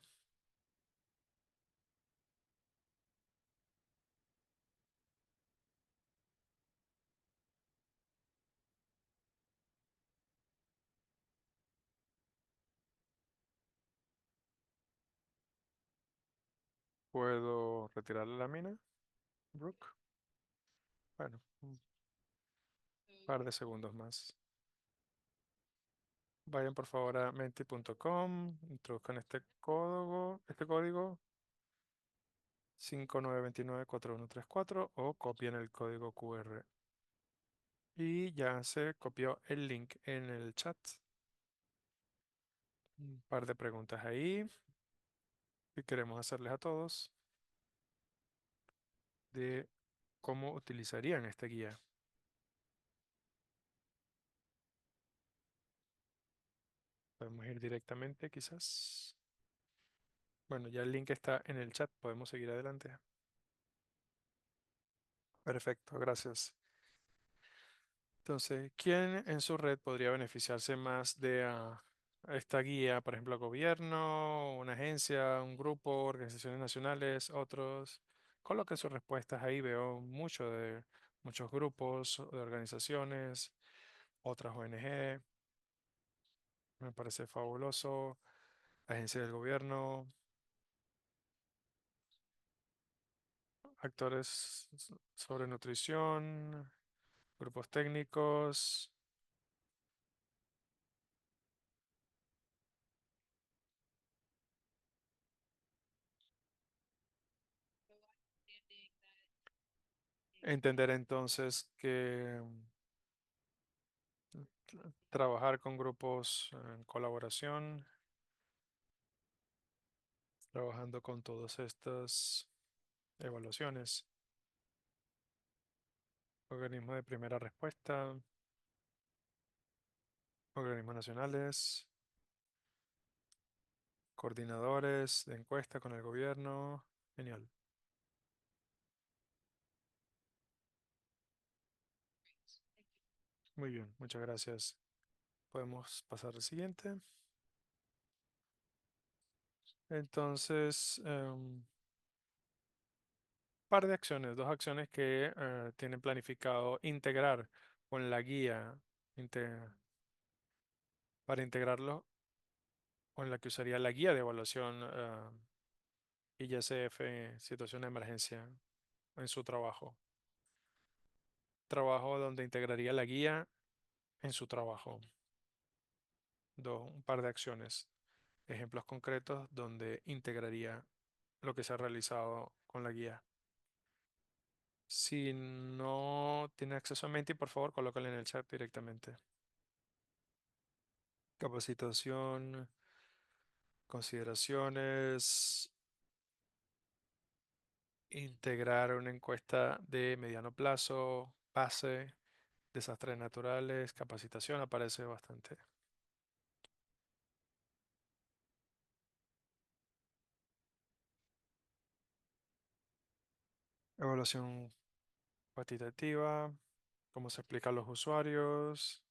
¿Puedo retirar la lámina, Brooke? Bueno, un par de segundos más. Vayan por favor a menti.com, introduzcan este código 59294134 o copien el código QR. Y ya se copió el link en el chat. Un par de preguntas ahí que queremos hacerles a todos de cómo utilizarían esta guía. Podemos ir directamente, quizás. Bueno, ya el link está en el chat. Podemos seguir adelante. Perfecto, gracias. Entonces, ¿quién en su red podría beneficiarse más de esta guía? Por ejemplo, gobierno, una agencia, un grupo, organizaciones nacionales, otros. Coloquen sus respuestas ahí. Veo mucho de muchos grupos, de organizaciones, otras ONG. Me parece fabuloso. Agencia del gobierno, actores sobre nutrición, grupos técnicos. Entender entonces que trabajar con grupos en colaboración, trabajando con todas estas evaluaciones, organismos de primera respuesta, organismos nacionales, coordinadores de encuesta con el gobierno. Genial. Muy bien, muchas gracias. Podemos pasar al siguiente. Entonces, par de acciones, dos acciones que tienen planificado integrar con la guía, inte- para integrarlo con la que usaría la guía de evaluación ISF situación de emergencia en su trabajo. Trabajo donde integraría la guía en su trabajo. Un par de acciones, ejemplos concretos donde integraría lo que se ha realizado con la guía. Si no tiene acceso a Menti, por favor, colócalo en el chat directamente. Capacitación, consideraciones, integrar una encuesta de mediano plazo, base, desastres naturales, capacitación, aparece bastante. Evaluación cuantitativa, cómo se explica a los usuarios,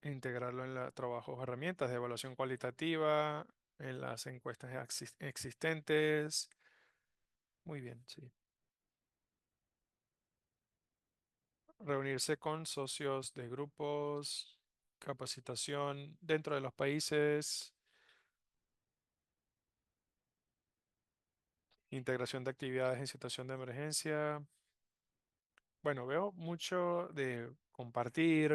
integrarlo en los trabajos, herramientas de evaluación cualitativa, en las encuestas existentes. Muy bien, sí. Reunirse con socios de grupos, capacitación dentro de los países, integración de actividades en situación de emergencia. Bueno, veo mucho de compartir,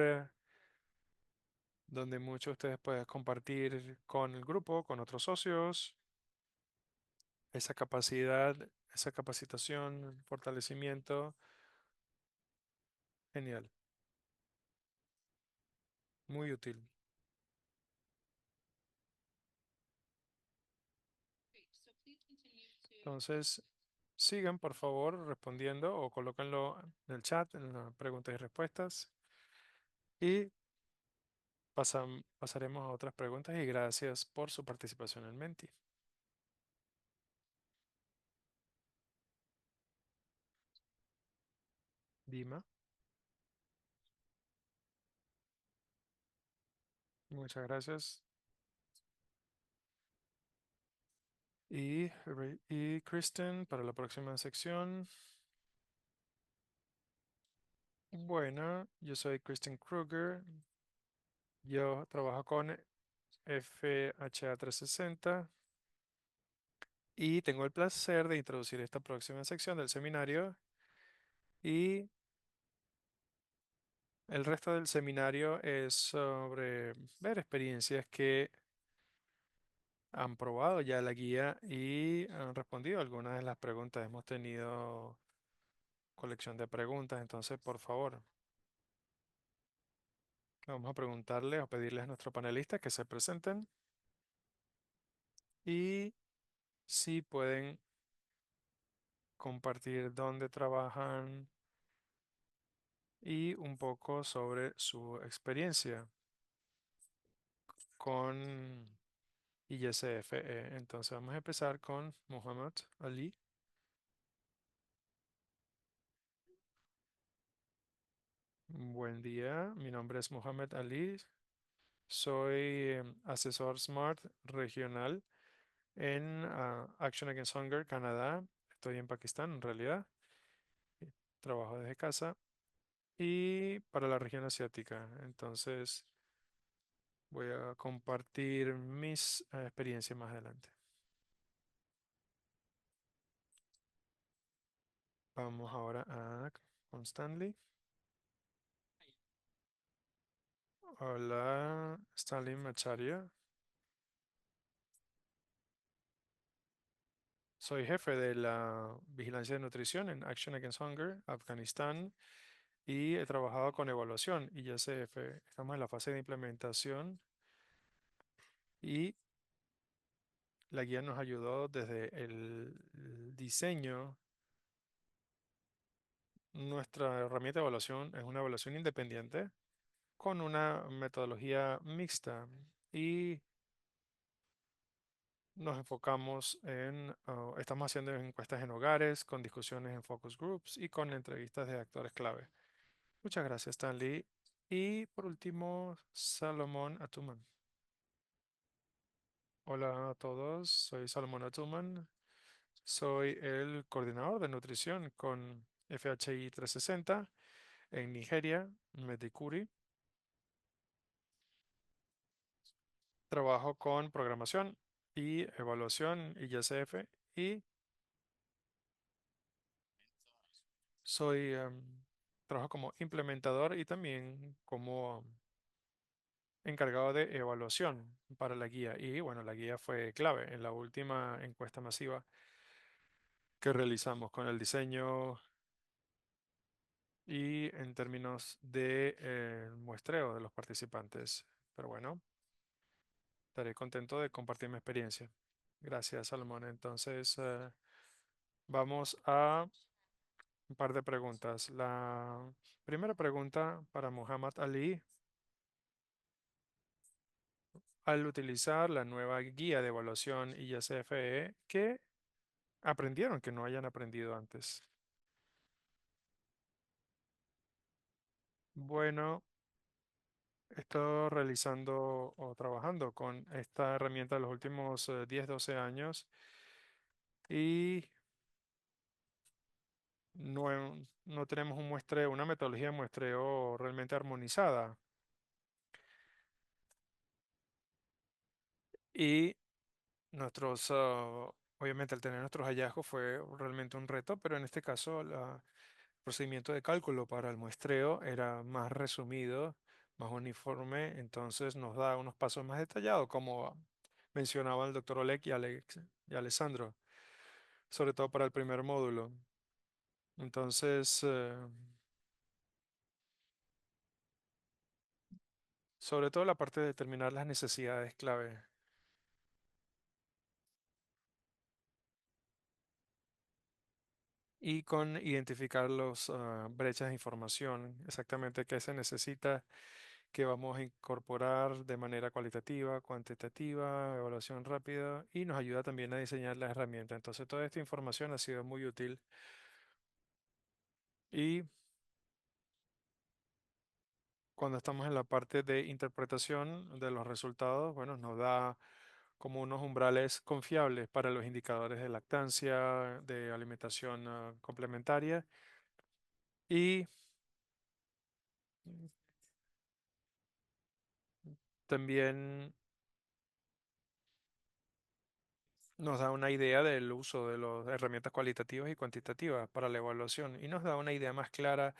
donde muchos de ustedes pueden compartir con el grupo, con otros socios, esa capacidad, esa capacitación, fortalecimiento. Genial, muy útil. Entonces, sigan por favor respondiendo o colóquenlo en el chat, en las preguntas y respuestas. Y pasaremos a otras preguntas y gracias por su participación en Menti. Dima, muchas gracias. Y Kristen, para la próxima sección. Bueno, yo soy Kristen Kruger. Yo trabajo con FHA 360 y tengo el placer de introducir esta próxima sección del seminario. Y el resto del seminario es sobre ver experiencias que han probado ya la guía y han respondido algunas de las preguntas. Hemos tenido colección de preguntas, entonces por favor, vamos a preguntarles o pedirles a nuestros panelistas que se presenten y si pueden compartir dónde trabajan, y un poco sobre su experiencia con ISFE. Entonces vamos a empezar con Muhammad Ali. Buen día, mi nombre es Muhammad Ali. Soy asesor SMART regional en Action Against Hunger, Canadá. Estoy en Pakistán en realidad. Trabajo desde casa y para la región asiática. Entonces voy a compartir mis experiencias más adelante. Vamos ahora con Stanley. Hola, Stanley Macharia. Soy jefe de la vigilancia de nutrición en Action Against Hunger, Afganistán, y he trabajado con evaluación y ISF. Estamos en la fase de implementación y la guía nos ayudó desde el diseño. Nuestra herramienta de evaluación es una evaluación independiente con una metodología mixta y nos enfocamos estamos haciendo encuestas en hogares, con discusiones en focus groups y con entrevistas de actores clave. Muchas gracias, Stanley. Y por último, Salomón Atuman. Hola a todos, soy Salomón Atuman. Soy el coordinador de nutrición con FHI 360 en Nigeria, Medicuri. Trabajo con programación y evaluación ISF y soy, trabajo como implementador y también como encargado de evaluación para la guía. Y bueno, la guía fue clave en la última encuesta masiva que realizamos con el diseño y en términos de muestreo de los participantes. Pero bueno, estaré contento de compartir mi experiencia. Gracias, Salomón. Entonces, vamos a un par de preguntas. La primera pregunta para Muhammad Ali. Al utilizar la nueva guía de evaluación ISFE, ¿qué aprendieron que no hayan aprendido antes? Bueno, he estado realizando o trabajando con esta herramienta los últimos 10, 12 años y no tenemos un muestreo, una metodología de muestreo realmente armonizada. Y obviamente al tener nuestros hallazgos fue realmente un reto, pero en este caso el procedimiento de cálculo para el muestreo era más resumido, más uniforme, entonces nos da unos pasos más detallados, como mencionaba el doctor Oleg y Alessandro, sobre todo para el primer módulo. Entonces, sobre todo la parte de determinar las necesidades clave y con identificar los brechas de información, exactamente qué se necesita, qué vamos a incorporar de manera cualitativa, cuantitativa, evaluación rápida y nos ayuda también a diseñar las herramientas. Entonces, toda esta información ha sido muy útil y cuando estamos en la parte de interpretación de los resultados, bueno, nos da como unos umbrales confiables para los indicadores de lactancia, de alimentación complementaria y también nos da una idea del uso de las herramientas cualitativas y cuantitativas para la evaluación y nos da una idea más clara,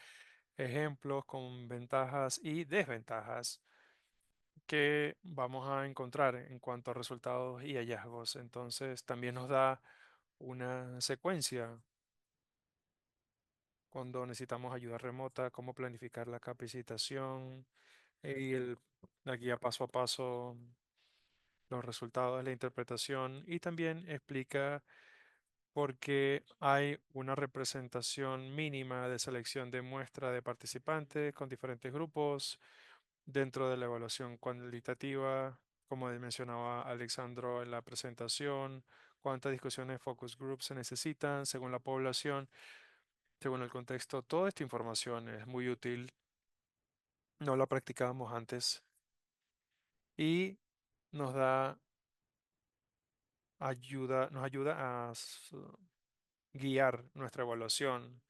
ejemplos con ventajas y desventajas que vamos a encontrar en cuanto a resultados y hallazgos. Entonces, también nos da una secuencia cuando necesitamos ayuda remota, cómo planificar la capacitación y la guía paso a paso, los resultados de la interpretación y también explica porque hay una representación mínima de selección de muestra de participantes con diferentes grupos dentro de la evaluación cualitativa, como mencionaba Alexandro en la presentación, cuántas discusiones de focus groups se necesitan según la población, según el contexto. Toda esta información es muy útil, no la practicábamos antes y nos da nos ayuda a guiar nuestra evaluación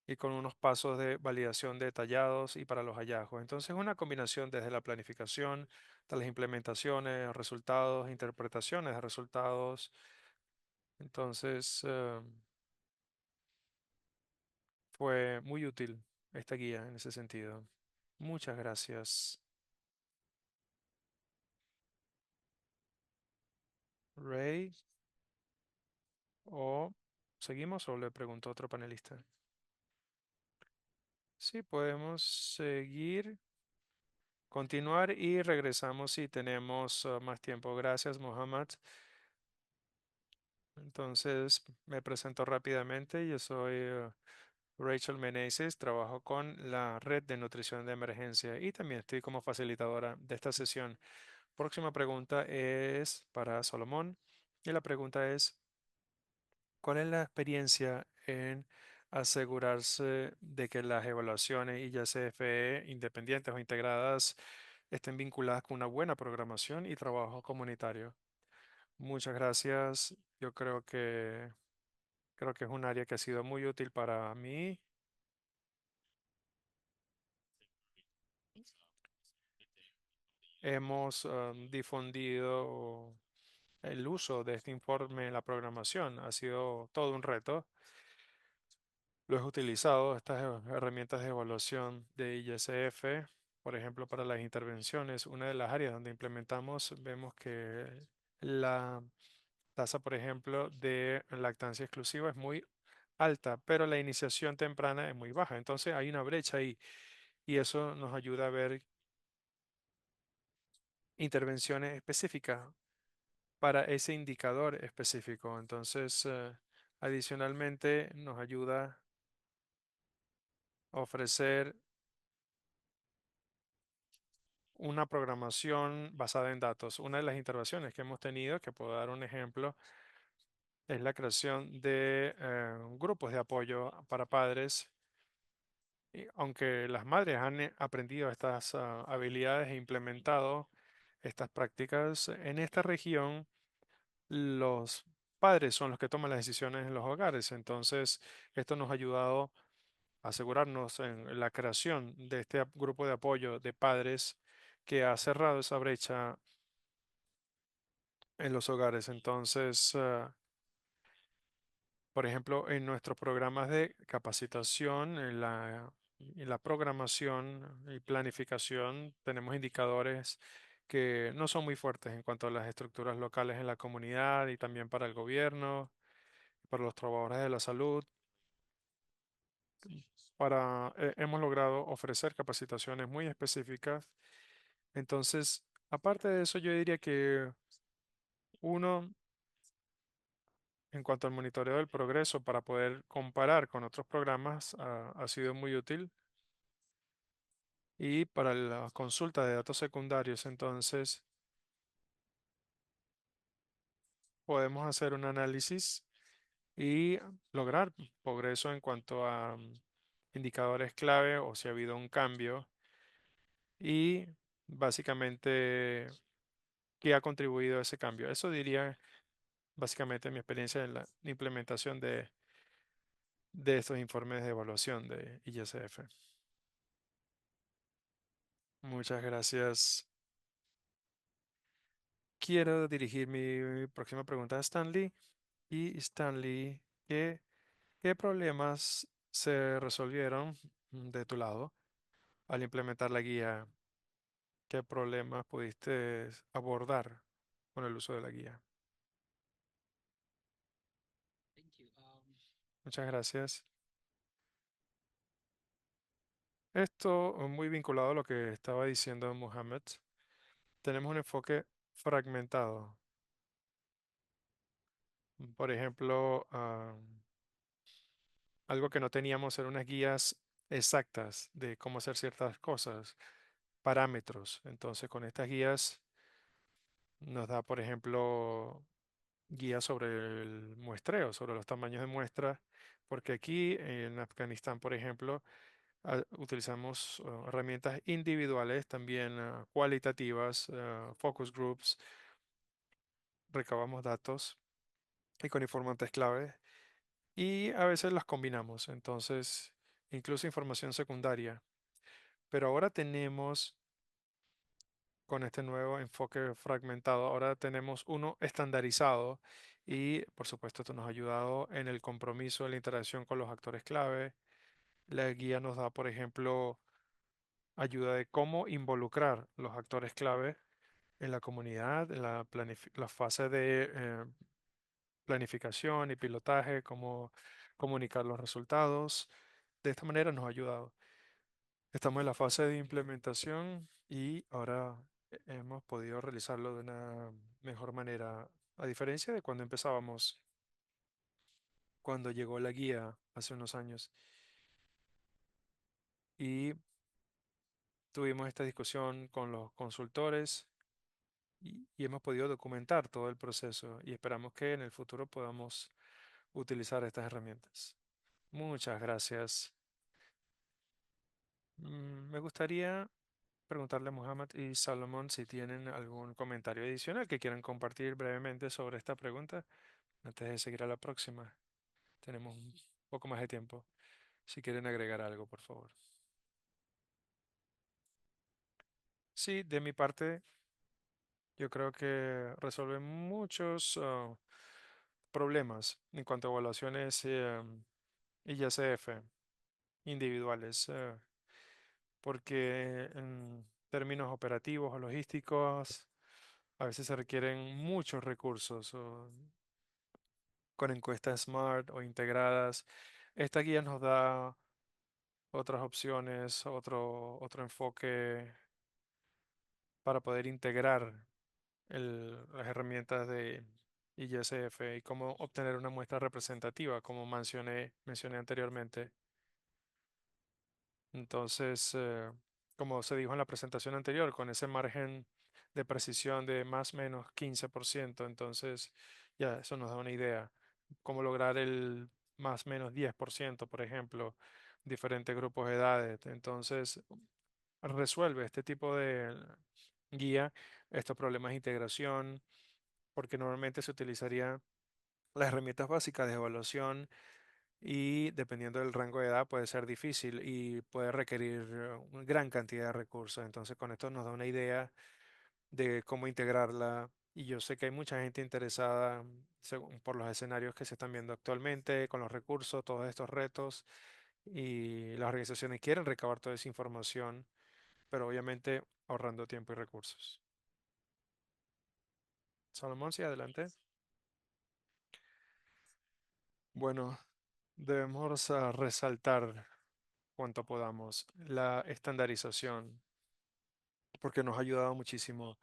y con unos pasos de validación detallados y para los hallazgos. Entonces, una combinación desde la planificación, de las implementaciones, resultados, interpretaciones de resultados. Entonces, fue muy útil esta guía en ese sentido. Muchas gracias. Ray, o seguimos o le pregunto a otro panelista. Sí, podemos seguir, continuar y regresamos si tenemos más tiempo. Gracias, Mohammad. Entonces, me presento rápidamente. Yo soy Rachel Meneses, trabajo con la red de nutrición de emergencia y también estoy como facilitadora de esta sesión. Próxima pregunta es para Salomón y la pregunta es, ¿cuál es la experiencia en asegurarse de que las evaluaciones IACFE independientes o integradas estén vinculadas con una buena programación y trabajo comunitario? Muchas gracias. Yo creo que es un área que ha sido muy útil para mí. Hemos difundido el uso de este informe en la programación. Ha sido todo un reto. Lo he utilizado, estas herramientas de evaluación de ISF, por ejemplo, para las intervenciones. Una de las áreas donde implementamos, vemos que la tasa, por ejemplo, de lactancia exclusiva es muy alta, pero la iniciación temprana es muy baja. Entonces hay una brecha ahí y eso nos ayuda a ver intervenciones específicas para ese indicador específico. Entonces, adicionalmente, nos ayuda a ofrecer una programación basada en datos. Una de las intervenciones que hemos tenido, que puedo dar un ejemplo, es la creación de grupos de apoyo para padres. Y aunque las madres han aprendido estas habilidades e implementado estas prácticas, en esta región los padres son los que toman las decisiones en los hogares. Entonces, esto nos ha ayudado a asegurarnos en la creación de este grupo de apoyo de padres que ha cerrado esa brecha en los hogares. Entonces, por ejemplo, en nuestros programas de capacitación, en la programación y planificación, tenemos indicadores que no son muy fuertes en cuanto a las estructuras locales en la comunidad y también para el gobierno, para los trabajadores de la salud. Hemos logrado ofrecer capacitaciones muy específicas. Entonces, aparte de eso, yo diría que uno, en cuanto al monitoreo del progreso para poder comparar con otros programas, ha sido muy útil. Y para la consulta de datos secundarios, entonces, podemos hacer un análisis y lograr progreso en cuanto a indicadores clave o si ha habido un cambio y básicamente qué ha contribuido a ese cambio. Eso diría básicamente mi experiencia en la implementación de estos informes de evaluación de ISF. Muchas gracias. Quiero dirigir mi próxima pregunta a Stanley. Y Stanley, ¿qué problemas se resolvieron de tu lado al implementar la guía? ¿Qué problemas pudiste abordar con el uso de la guía? Muchas gracias. Esto muy vinculado a lo que estaba diciendo Mohammed. Tenemos un enfoque fragmentado. Por ejemplo, algo que no teníamos eran unas guías exactas de cómo hacer ciertas cosas, parámetros. Entonces, con estas guías nos da, por ejemplo, guías sobre el muestreo, sobre los tamaños de muestra, porque aquí en Afganistán, por ejemplo, utilizamos herramientas individuales, también cualitativas, focus groups, recabamos datos y con informantes clave y a veces las combinamos, entonces incluso información secundaria. Pero ahora tenemos, con este nuevo enfoque fragmentado, ahora tenemos uno estandarizado y por supuesto esto nos ha ayudado en el compromiso de la interacción con los actores clave. La guía nos da, por ejemplo, ayuda de cómo involucrar los actores clave en la comunidad, en la fase de planificación y pilotaje, cómo comunicar los resultados. De esta manera nos ha ayudado. Estamos en la fase de implementación y ahora hemos podido realizarlo de una mejor manera, a diferencia de cuando empezábamos, cuando llegó la guía hace unos años y tuvimos esta discusión con los consultores y hemos podido documentar todo el proceso y esperamos que en el futuro podamos utilizar estas herramientas. Muchas gracias. Me gustaría preguntarle a Muhammad y Salomón si tienen algún comentario adicional que quieran compartir brevemente sobre esta pregunta antes de seguir a la próxima. Tenemos un poco más de tiempo. Si quieren agregar algo, por favor. Sí, de mi parte, yo creo que resuelve muchos problemas en cuanto a evaluaciones ISF individuales, porque en términos operativos o logísticos a veces se requieren muchos recursos con encuestas SMART o integradas. Esta guía nos da otras opciones, otro enfoque para poder integrar las herramientas de ISF y cómo obtener una muestra representativa, como mencioné anteriormente. Entonces, como se dijo en la presentación anterior, con ese margen de precisión de más o menos 15%, entonces ya eso nos da una idea. Cómo lograr el más o menos 10%, por ejemplo, diferentes grupos de edades. Entonces, resuelve este tipo de guía estos problemas de integración, porque normalmente se utilizaría las herramientas básicas de evaluación y dependiendo del rango de edad puede ser difícil y puede requerir una gran cantidad de recursos. Entonces con esto nos da una idea de cómo integrarla y yo sé que hay mucha gente interesada por los escenarios que se están viendo actualmente, con los recursos, todos estos retos y las organizaciones quieren recabar toda esa información, pero obviamente ahorrando tiempo y recursos. Salomón, sí, adelante. Bueno, debemos resaltar cuanto podamos la estandarización porque nos ha ayudado muchísimo.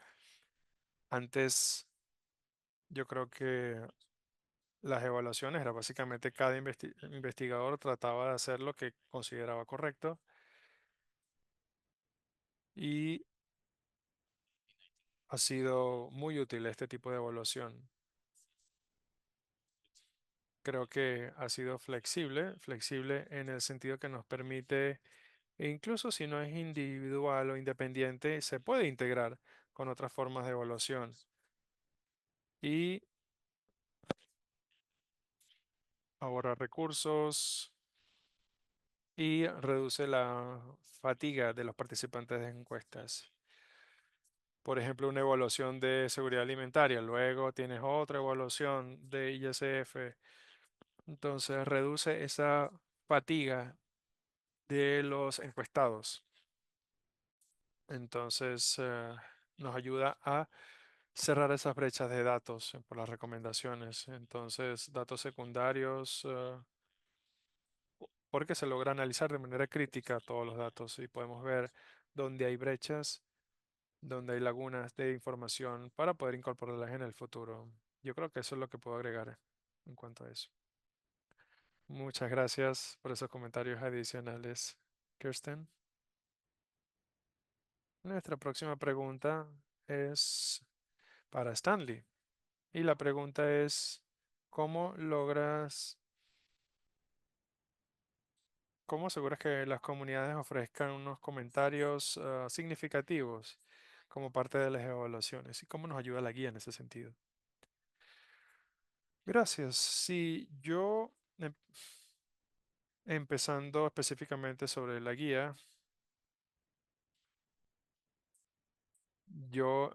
Antes, yo creo que las evaluaciones era básicamente cada investigador trataba de hacer lo que consideraba correcto y ha sido muy útil este tipo de evaluación. Creo que ha sido flexible, flexible en el sentido que nos permite, e incluso si no es individual o independiente, se puede integrar con otras formas de evaluación y ahorrar recursos y reduce la fatiga de los participantes de encuestas. Por ejemplo, una evaluación de seguridad alimentaria, luego tienes otra evaluación de ISF, entonces reduce esa fatiga de los encuestados. Entonces, nos ayuda a cerrar esas brechas de datos por las recomendaciones. Entonces, datos secundarios, porque se logra analizar de manera crítica todos los datos y podemos ver dónde hay brechas, dónde hay lagunas de información para poder incorporarlas en el futuro. Yo creo que eso es lo que puedo agregar. en cuanto a eso. Muchas gracias por esos comentarios adicionales, Kirsten. Nuestra próxima pregunta es para Stanley. Y la pregunta es, ¿cómo logras, cómo aseguras que las comunidades ofrezcan unos comentarios significativos como parte de las evaluaciones? ¿Y cómo nos ayuda la guía en ese sentido? Gracias. Sí, empezando específicamente sobre la guía, yo,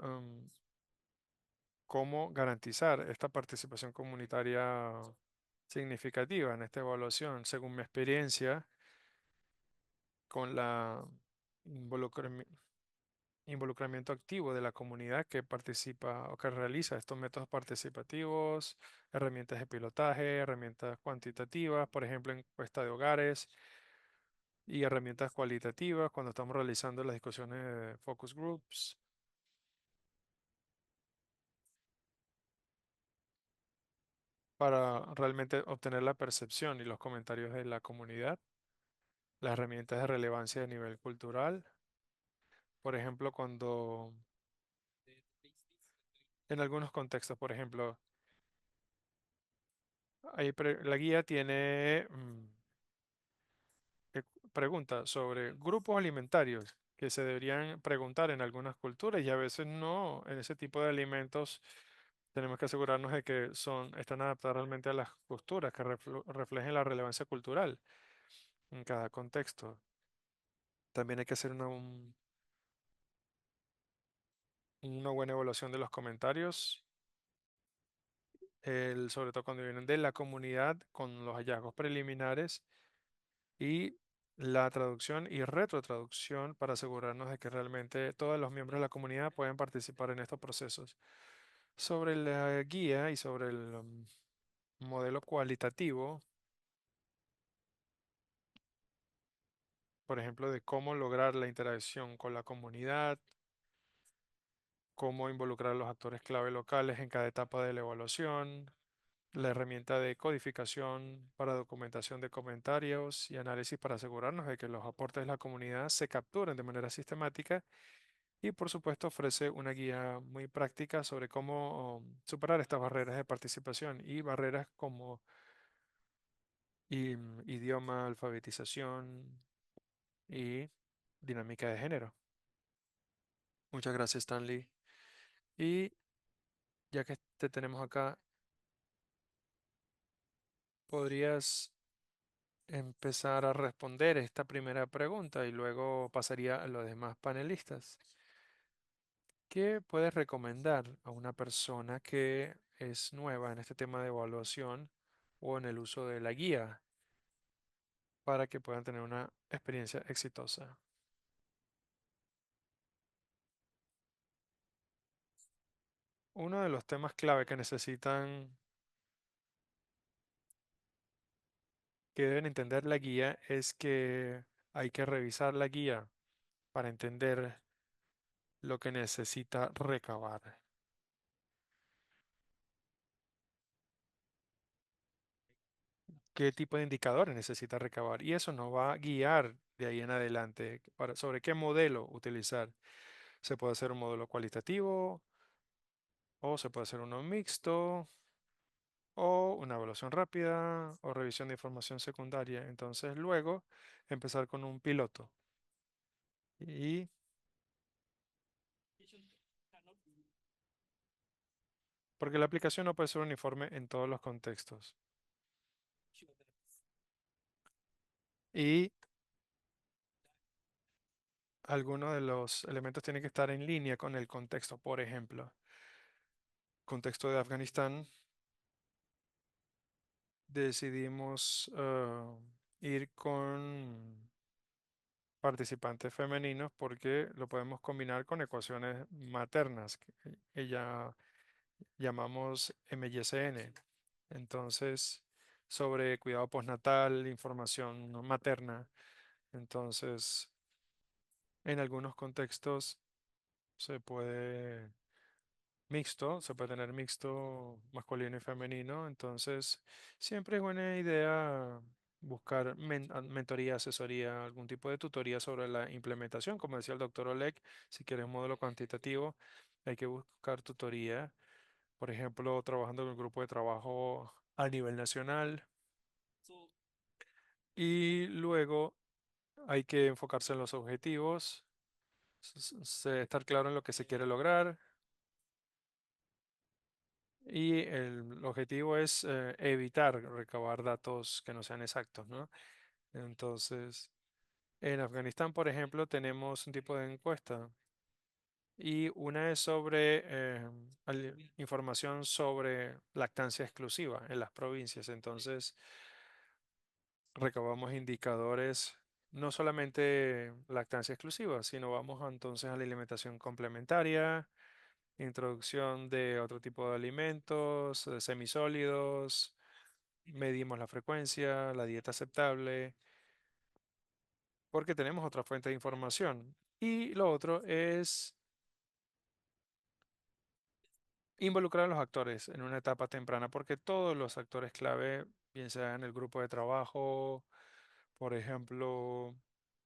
¿cómo garantizar esta participación comunitaria significativa en esta evaluación? Según mi experiencia, con la involucrami- involucramiento activo de la comunidad que participa o que realiza estos métodos participativos, herramientas de pilotaje, herramientas cuantitativas, por ejemplo, encuesta de hogares y herramientas cualitativas cuando estamos realizando las discusiones de focus groups para realmente obtener la percepción y los comentarios de la comunidad, las herramientas de relevancia a nivel cultural, por ejemplo, cuando en algunos contextos, por ejemplo, la guía tiene eh, preguntas sobre grupos alimentarios que se deberían preguntar en algunas culturas y a veces no, en ese tipo de alimentos tenemos que asegurarnos de que están adaptados realmente a las culturas, que reflejen la relevancia cultural en cada contexto. También hay que hacer una buena evaluación de los comentarios, sobre todo cuando vienen de la comunidad con los hallazgos preliminares y la traducción y retrotraducción para asegurarnos de que realmente todos los miembros de la comunidad pueden participar en estos procesos. Sobre la guía y sobre el modelo cualitativo, por ejemplo, de cómo lograr la interacción con la comunidad, cómo involucrar a los actores clave locales en cada etapa de la evaluación, la herramienta de codificación para documentación de comentarios y análisis para asegurarnos de que los aportes de la comunidad se capturen de manera sistemática y por supuesto ofrece una guía muy práctica sobre cómo superar estas barreras de participación y barreras como idioma, alfabetización y dinámica de género. Muchas gracias, Stanley. Y ya que te tenemos acá, ¿podrías empezar a responder esta primera pregunta y luego pasaría a los demás panelistas? ¿Qué puedes recomendar a una persona que es nueva en este tema de evaluación o en el uso de la guía para que puedan tener una experiencia exitosa? Uno de los temas clave que necesitan, que deben entender la guía, es que hay que revisar la guía para entender lo que necesita recabar, qué tipo de indicadores necesita recabar. Y eso nos va a guiar de ahí en adelante sobre qué modelo utilizar. Se puede hacer un modelo cualitativo o se puede hacer uno mixto o una evaluación rápida o revisión de información secundaria. Entonces luego empezar con un piloto. Y porque la aplicación no puede ser uniforme en todos los contextos. Y algunos de los elementos tienen que estar en línea con el contexto. Por ejemplo, contexto de Afganistán, decidimos ir con participantes femeninos porque lo podemos combinar con ecuaciones maternas, que ella llamamos MYSN. Entonces, sobre cuidado postnatal, información no materna. Entonces, en algunos contextos se puede mixto, se puede tener mixto masculino y femenino, entonces siempre es buena idea buscar mentoría, asesoría, algún tipo de tutoría sobre la implementación, como decía el doctor Oleg, si quieres un modelo cuantitativo, hay que buscar tutoría, por ejemplo, trabajando en un grupo de trabajo a nivel nacional y luego hay que enfocarse en los objetivos, estar claro en lo que se quiere lograr. Y el objetivo es evitar recabar datos que no sean exactos, ¿no? Entonces, en Afganistán, por ejemplo, tenemos un tipo de encuesta y una es sobre información sobre lactancia exclusiva en las provincias. Entonces, recabamos indicadores, no solamente lactancia exclusiva, sino vamos entonces a la alimentación complementaria, introducción de otro tipo de alimentos, semisólidos, medimos la frecuencia, la dieta aceptable, porque tenemos otra fuente de información. Y lo otro es involucrar a los actores en una etapa temprana, porque todos los actores clave, bien sea en el grupo de trabajo, por ejemplo,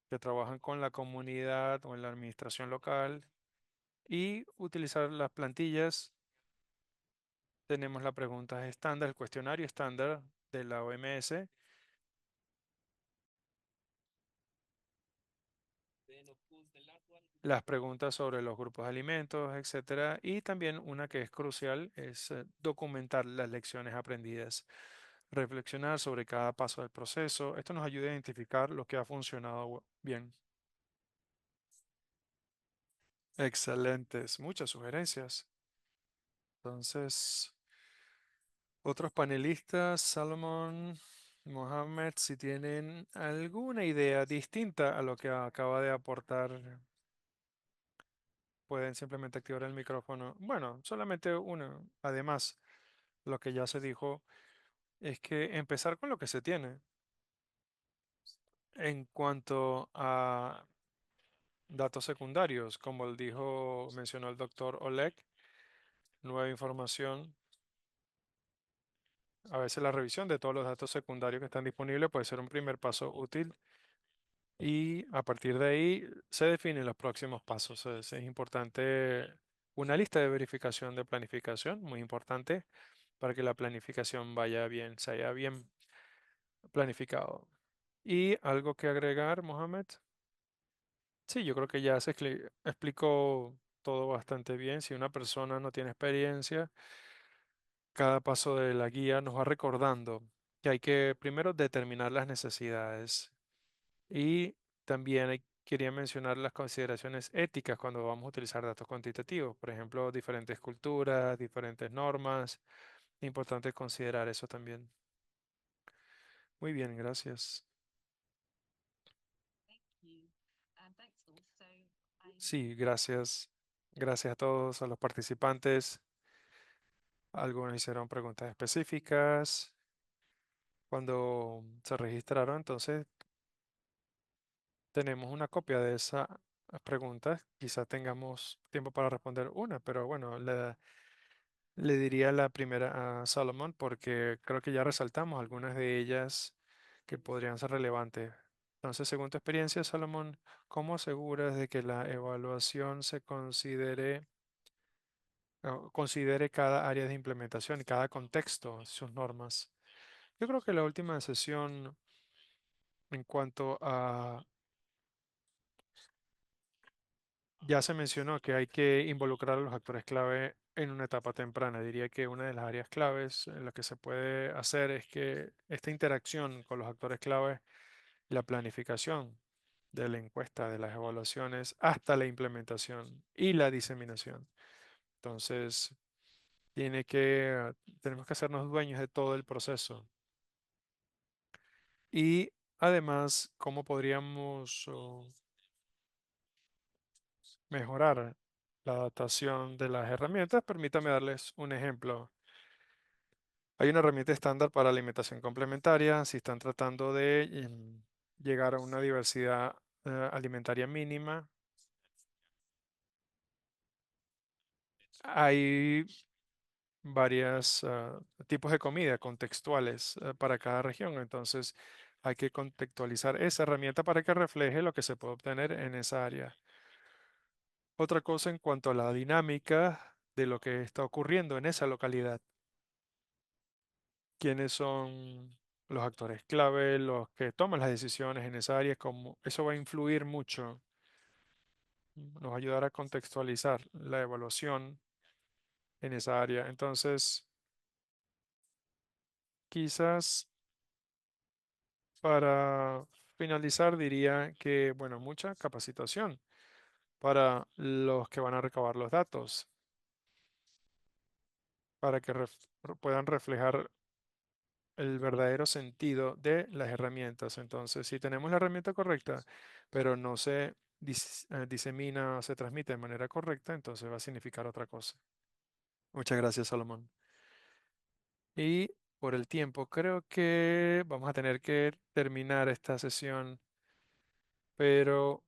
que trabajan con la comunidad o en la administración local, y utilizar las plantillas. Tenemos la pregunta estándar, el cuestionario estándar de la OMS, las preguntas sobre los grupos de alimentos, etcétera, y también una que es crucial es documentar las lecciones aprendidas, reflexionar sobre cada paso del proceso. Esto nos ayuda a identificar lo que ha funcionado bien. Excelentes, muchas sugerencias. Entonces, otros panelistas, Salomón, Mohammed, si tienen alguna idea distinta a lo que acaba de aportar, pueden simplemente activar el micrófono. Bueno, solamente uno. Además, lo que ya se dijo es que empezar con lo que se tiene. En cuanto a datos secundarios, como mencionó el doctor Oleg, nueva información. A veces la revisión de todos los datos secundarios que están disponibles puede ser un primer paso útil y a partir de ahí se definen los próximos pasos. Es importante una lista de verificación de planificación, muy importante, para que la planificación vaya bien, se haya bien planificado. ¿Y algo que agregar, Mohamed? Sí, yo creo que ya se explicó todo bastante bien. Si una persona no tiene experiencia, cada paso de la guía nos va recordando que hay que primero determinar las necesidades y también quería mencionar las consideraciones éticas cuando vamos a utilizar datos cuantitativos. Por ejemplo, diferentes culturas, diferentes normas. Importante considerar eso también. Muy bien, gracias. Sí, gracias. Gracias a todos, a los participantes. Algunos hicieron preguntas específicas cuando se registraron, entonces tenemos una copia de esas preguntas. Quizá tengamos tiempo para responder una, pero bueno, le diría la primera a Salomón porque creo que ya resaltamos algunas de ellas que podrían ser relevantes. Entonces, según tu experiencia, Salomón, ¿cómo aseguras de que la evaluación se considere cada área de implementación y cada contexto, sus normas? Yo creo que la última sesión en cuanto a, ya se mencionó que hay que involucrar a los actores clave en una etapa temprana. Diría que una de las áreas claves en las que se puede hacer es que esta interacción con los actores clave, la planificación de la encuesta, de las evaluaciones, hasta la implementación y la diseminación. Entonces, tenemos que hacernos dueños de todo el proceso. Y además, ¿cómo podríamos mejorar la adaptación de las herramientas? Permítame darles un ejemplo. Hay una herramienta estándar para alimentación complementaria. Si están tratando de llegar a una diversidad alimentaria mínima, Hay varios tipos de comida contextuales para cada región, entonces hay que contextualizar esa herramienta para que refleje lo que se puede obtener en esa área. Otra cosa en cuanto a la dinámica de lo que está ocurriendo en esa localidad. ¿Quiénes son los actores clave, los que toman las decisiones en esa área? Como eso va a influir mucho, nos va a ayudar a contextualizar la evaluación en esa área. Entonces, quizás para finalizar diría que, bueno, mucha capacitación para los que van a recabar los datos, para que puedan reflejar el verdadero sentido de las herramientas. Entonces, si tenemos la herramienta correcta, pero no se disemina, se transmite de manera correcta, entonces va a significar otra cosa. Muchas gracias, Salomón. Y por el tiempo, creo que vamos a tener que terminar esta sesión, pero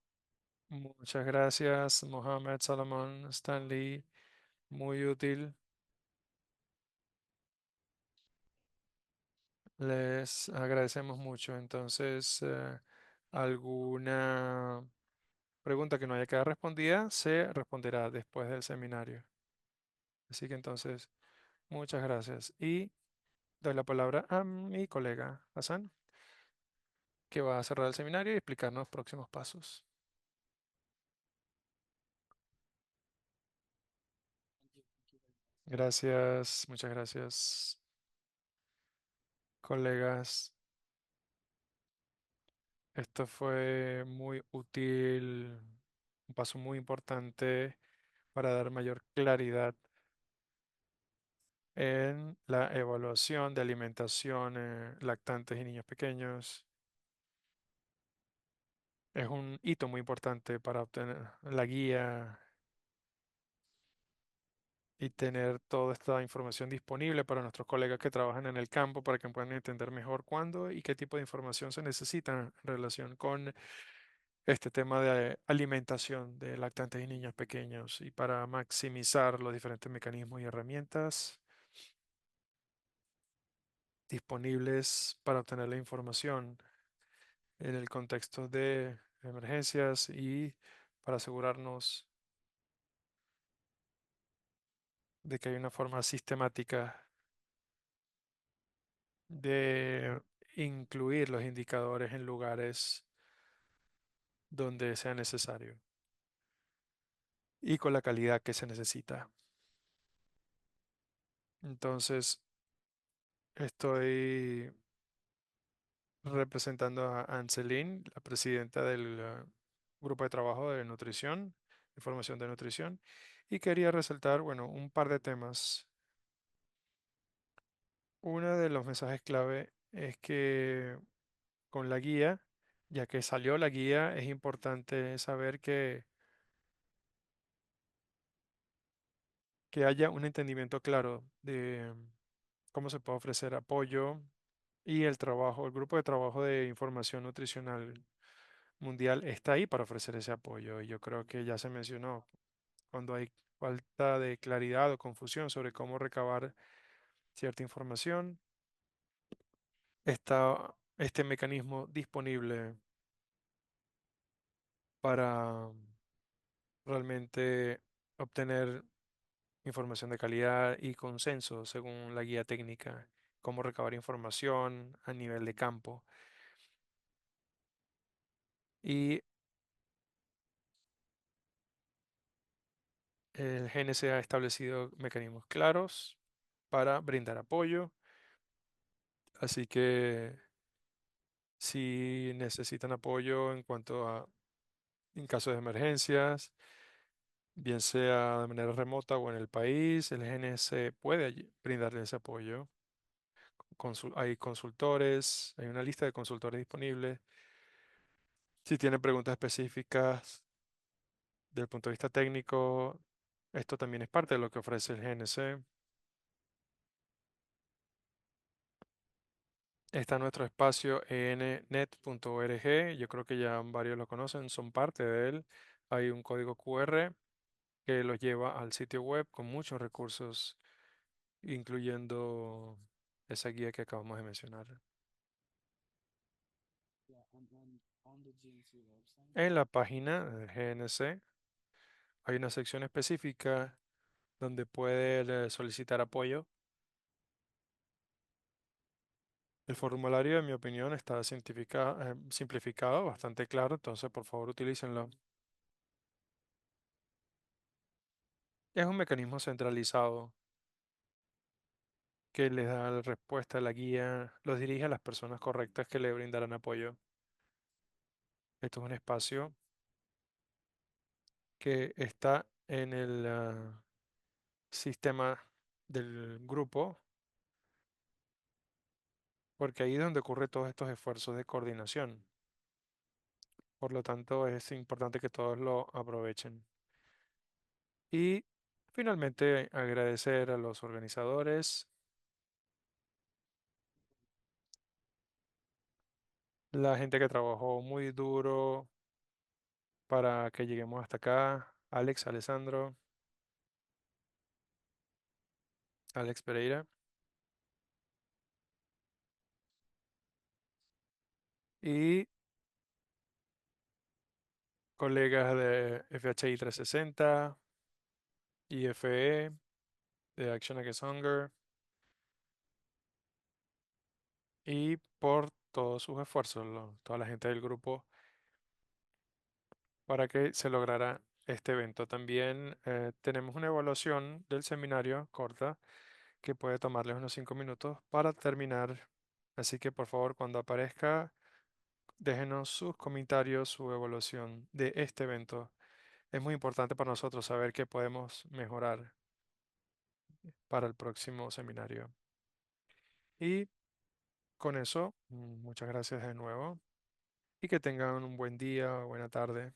muchas gracias, Mohamed, Salomón, Stanley, muy útil. Les agradecemos mucho. Entonces, ¿alguna pregunta que no haya quedado respondida se responderá después del seminario? Así que entonces, muchas gracias. Y doy la palabra a mi colega Hassan, que va a cerrar el seminario y explicarnos próximos pasos. Gracias, muchas gracias, colegas. Esto fue muy útil, un paso muy importante para dar mayor claridad en la evaluación de alimentación lactantes y niños pequeños. Es un hito muy importante para obtener la guía y tener toda esta información disponible para nuestros colegas que trabajan en el campo para que puedan entender mejor cuándo y qué tipo de información se necesita en relación con este tema de alimentación de lactantes y niños pequeños y para maximizar los diferentes mecanismos y herramientas disponibles para obtener la información en el contexto de emergencias y para asegurarnos de que hay una forma sistemática de incluir los indicadores en lugares donde sea necesario y con la calidad que se necesita. Entonces, estoy representando a Anselin, la presidenta del grupo de trabajo de nutrición, información de nutrición, y quería resaltar, bueno, un par de temas. Uno de los mensajes clave es que con la guía, ya que salió la guía, es importante saber que haya un entendimiento claro de cómo se puede ofrecer apoyo y el trabajo, el grupo de trabajo de información nutricional mundial está ahí para ofrecer ese apoyo. Y yo creo que ya se mencionó, cuando hay falta de claridad o confusión sobre cómo recabar cierta información, está este mecanismo disponible para realmente obtener información de calidad y consenso según la guía técnica, cómo recabar información a nivel de campo. Y el GNC ha establecido mecanismos claros para brindar apoyo, así que si necesitan apoyo en cuanto a en caso de emergencias, bien sea de manera remota o en el país, el GNC puede brindarles ese apoyo. Hay consultores, hay una lista de consultores disponibles. Si tienen preguntas específicas desde el punto de vista técnico, esto también es parte de lo que ofrece el GNC. Está nuestro espacio ennet.org. Yo creo que ya varios lo conocen, son parte de él. Hay un código QR que los lleva al sitio web con muchos recursos, incluyendo esa guía que acabamos de mencionar. Yeah, and on the GNC website, En la página de GNC hay una sección específica donde puede solicitar apoyo. El formulario, en mi opinión, está simplificado, bastante claro, entonces por favor utilícenlo. Es un mecanismo centralizado que les da la respuesta a la guía, los dirige a las personas correctas que le brindarán apoyo. Esto es un espacio que está en el sistema del grupo, porque ahí es donde ocurre todos estos esfuerzos de coordinación. Por lo tanto, es importante que todos lo aprovechen. Y finalmente, agradecer a los organizadores, la gente que trabajó muy duro para que lleguemos hasta acá, Alex, Alessandro, Alex Pereira y colegas de FHI 360, IFE, de Action Against Hunger y por todos sus esfuerzos, toda la gente del grupo para que se lograra este evento. También tenemos una evaluación del seminario corta que puede tomarles unos 5 minutos para terminar. Así que por favor, cuando aparezca, déjenos sus comentarios, su evaluación de este evento. Es muy importante para nosotros saber qué podemos mejorar para el próximo seminario. Y con eso, muchas gracias de nuevo y que tengan un buen día o buena tarde.